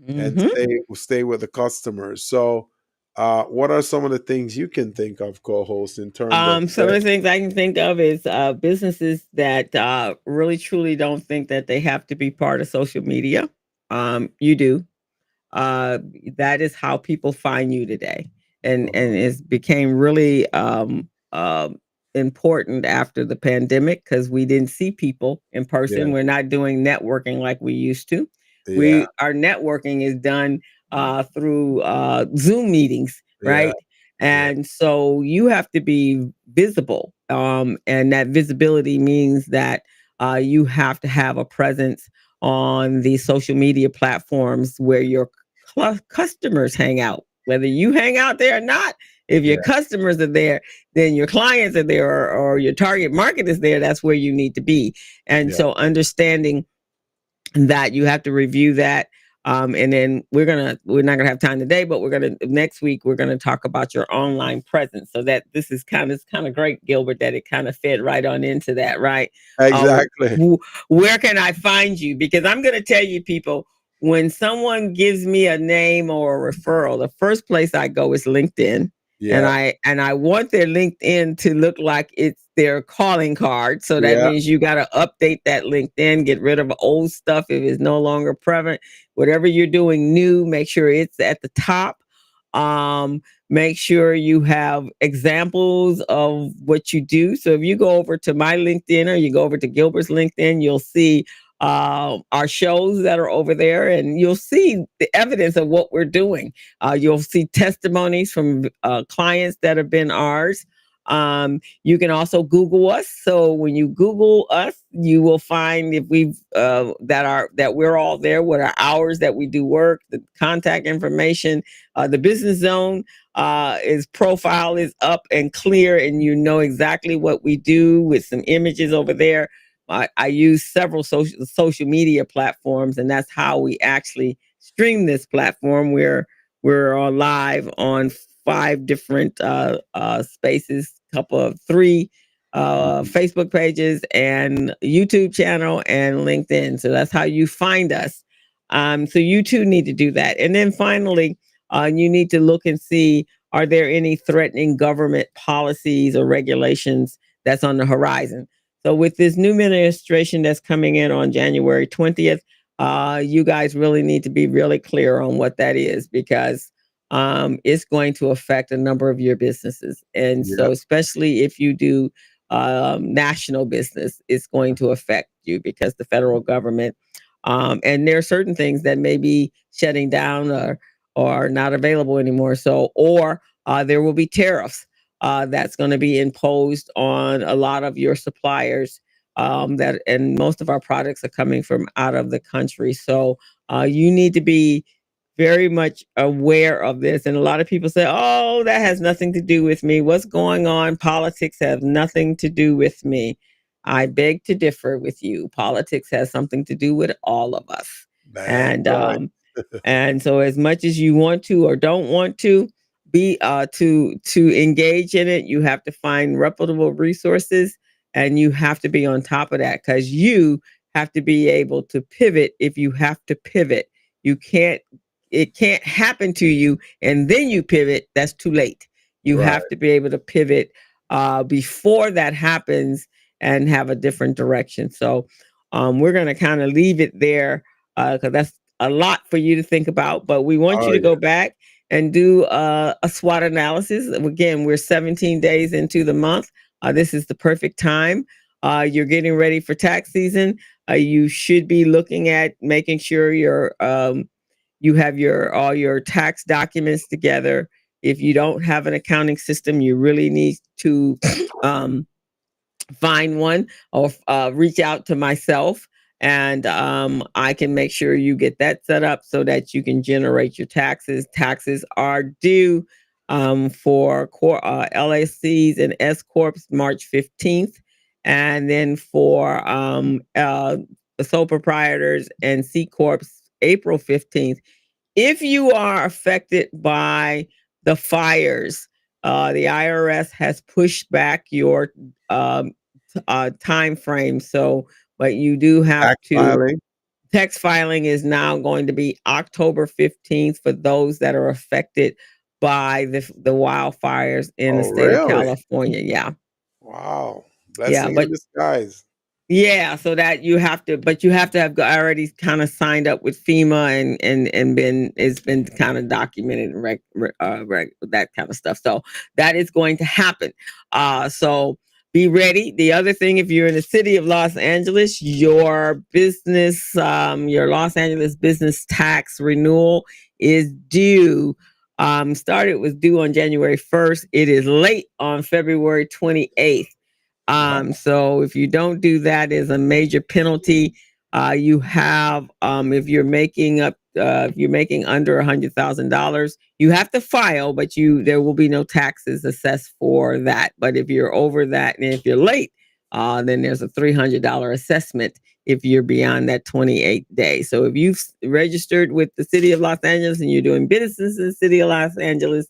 and Mhm. stay with the customers. So what are some of the things you can think of, co-host, in terms of Some of threat? the things I can think of is businesses that really truly don't think that they have to be part of social media. You do. Uh, that is how people find you today, and it became really important after the pandemic, because we didn't see people in Yeah, person. We're not doing networking like we used to. yeah, Our networking is done through Zoom meetings, yeah, right? yeah, And so you have to be visible, and that visibility means that you have to have a presence on the social media platforms where your customers hang out, whether you hang out there or not. If your yeah, customers are there, then your clients are there, or your target market is there. That's where you need to be. And yeah, so understanding that you have to review that. And then we're not gonna have time today, but we're gonna next week we're gonna talk about your online presence. So that this is kind of great, Gilbert, that it kind of fed right on into that, right? Uh, exactly. where can I find you? Because I'm gonna tell you, people, when someone gives me a name or a referral, the first place I go is LinkedIn, and Yeah, I want their LinkedIn to look like it's their calling card. So that yeah, means you got to update that LinkedIn, get rid of old stuff if it's no longer prevalent. Whatever you're doing new, make sure it's at the top. Make sure you have examples of what you do. So if you go over to my LinkedIn or you go over to Gilbert's LinkedIn, you'll see our shows that are over there, and you'll see the evidence of what we're doing. You'll see testimonies from clients that have been ours. You can also Google us. So when you Google us, you will find if we've that we're all there. What our hours that we do work, the contact information, the business zone is profile is up and clear, and you know exactly what we do with some images over there. I use several social media platforms, and that's how we actually stream this platform. We're on live on 5 different spaces, couple of 3 Facebook pages and YouTube channel and LinkedIn. So that's how you find us. So you too need to do that. And then finally, you need to look and see, are there any threatening government policies or regulations that's on the horizon? So with this new administration that's coming in on January 20th, you guys really need to be really clear on what that is, because it's going to affect a number of your businesses. And so, Yep. especially if you do national business, it's going to affect you because the federal government, and there are certain things that may be shutting down or not available anymore. So, or there will be tariffs that's going to be imposed on a lot of your suppliers. That and most of our products are coming from out of the country. So you need to be very much aware of this. And a lot of people say, oh, that has nothing to do with me. What's going on? Politics has nothing to do with me. I beg to differ with you. Politics has something to do with all of us. That's And right. and so as much as you want to or don't want to be to engage in it, you have to find reputable resources, and you have to be on top of that, because you have to be able to pivot if you have to pivot. You can't It can't happen to you and then you pivot. That's too late. You Right. have to be able to pivot before that happens and have a different direction. So we're going to kind of leave it there because that's a lot for you to think about. But we want you Oh to yeah. go back and do a SWOT analysis. Again, we're 17 days into the month. This is the perfect time. You're getting ready for tax season. You should be looking at making sure you have your all your tax documents together. If you don't have an accounting system, you really need to um, find one, or reach out to myself, and I can make sure you get that set up so that you can generate your taxes. Taxes are due for LACs and S corps March 15th, and then for sole proprietors and C corps April 15th. If you are affected by the fires, the IRS has pushed back your um, time frame. So, but you do have Tax to. filing. Tax filing is now going to be October 15th for those that are affected by the wildfires in the Oh state of really? California. Yeah, Wow. yeah, Blessing in but disguise. yeah, so that you have to, but you have to have already kind of signed up with FEMA, and been it's been kind of documented and that kind of stuff. So that is going to happen. So be ready. The other thing, if you're in the city of Los Angeles, your business, your Los Angeles business tax renewal is due. Started was due on January 1st. It is late on February 28th. Wow. So if you don't do that, is a major penalty. You have if you're making under $100,000, you have to file, but there will be no taxes assessed for that. But if you're over that and if you're late, then there's a $300 assessment if you're beyond that 28 days. So if you've registered with the city of Los Angeles and you're doing business in the city of Los Angeles,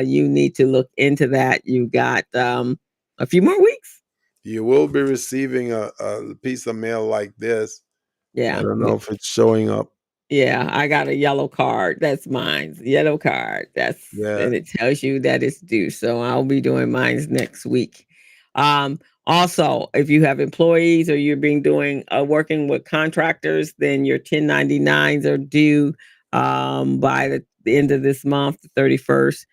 you need to look into that. You got a few more weeks. You will be receiving a piece of mail like this. I Yeah. don't know if it's showing up. Yeah, I got a yellow card. That's mine. Yellow card. Yeah. And it tells you that it's due. So I'll be doing mine next week. Also, if you have employees or you're being doing working with contractors, then your 1099s are due by the end of this month, the 31st.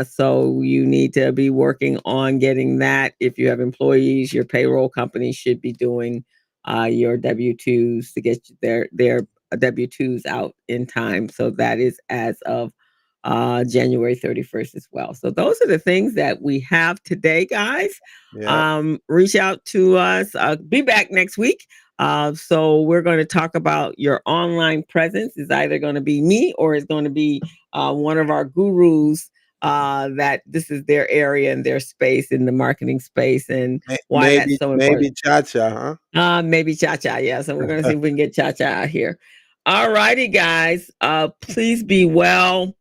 So you need to be working on getting that. If you have employees, your payroll company should be doing your W-2s to get their W-2s out in time. So that is as of January 31st as well. So those are the things that we have today, guys. Yeah. Reach out to us. Be back next week. So we're going to talk about your online presence. It's either going to be me or it's going to be one of our gurus that this is their area and their space in the marketing space and why that's so Maybe important. Cha-Cha, huh? Maybe Cha-Cha, yeah. So we're going to see if we can get Cha-Cha out here. All righty, guys. Please be well.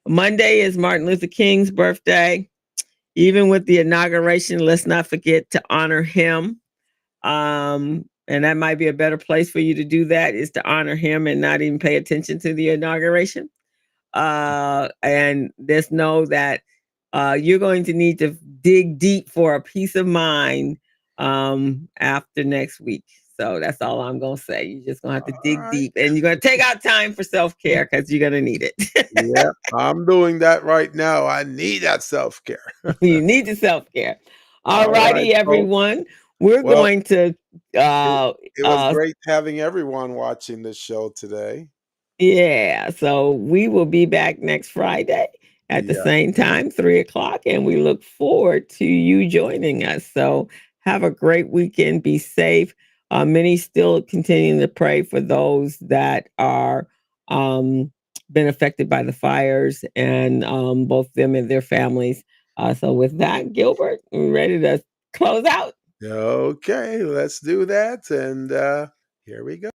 Monday is Martin Luther King's birthday. Even with the inauguration, let's not forget to honor him. And that might be a better place for you to do that, is to honor him and not even pay attention to the inauguration. And just know that you're going to need to dig deep for a peace of mind after next week. So that's all I'm going to say. You're just going to have to dig deep, and you're going to take out time for self-care because you're going to need it. Yeah, I'm doing that right now. I need that self-care. You need the self-care. All right, righty, everyone. We're Well, going to it was great having everyone watching this show today. yeah, so we will be back next Friday at the Yeah. same time, 3:00, and we look forward to you joining us. So have a great weekend. Be safe. Many still continuing to pray for those that are been affected by the fires, and both them and their families. So with that, Gilbert, we're ready to close out. Okay, let's do that. And here we go.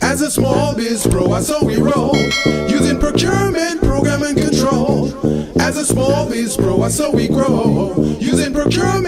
As a small biz pro, I saw we roll, using procurement, program, and control. As a small biz pro, I saw we grow, using procurement.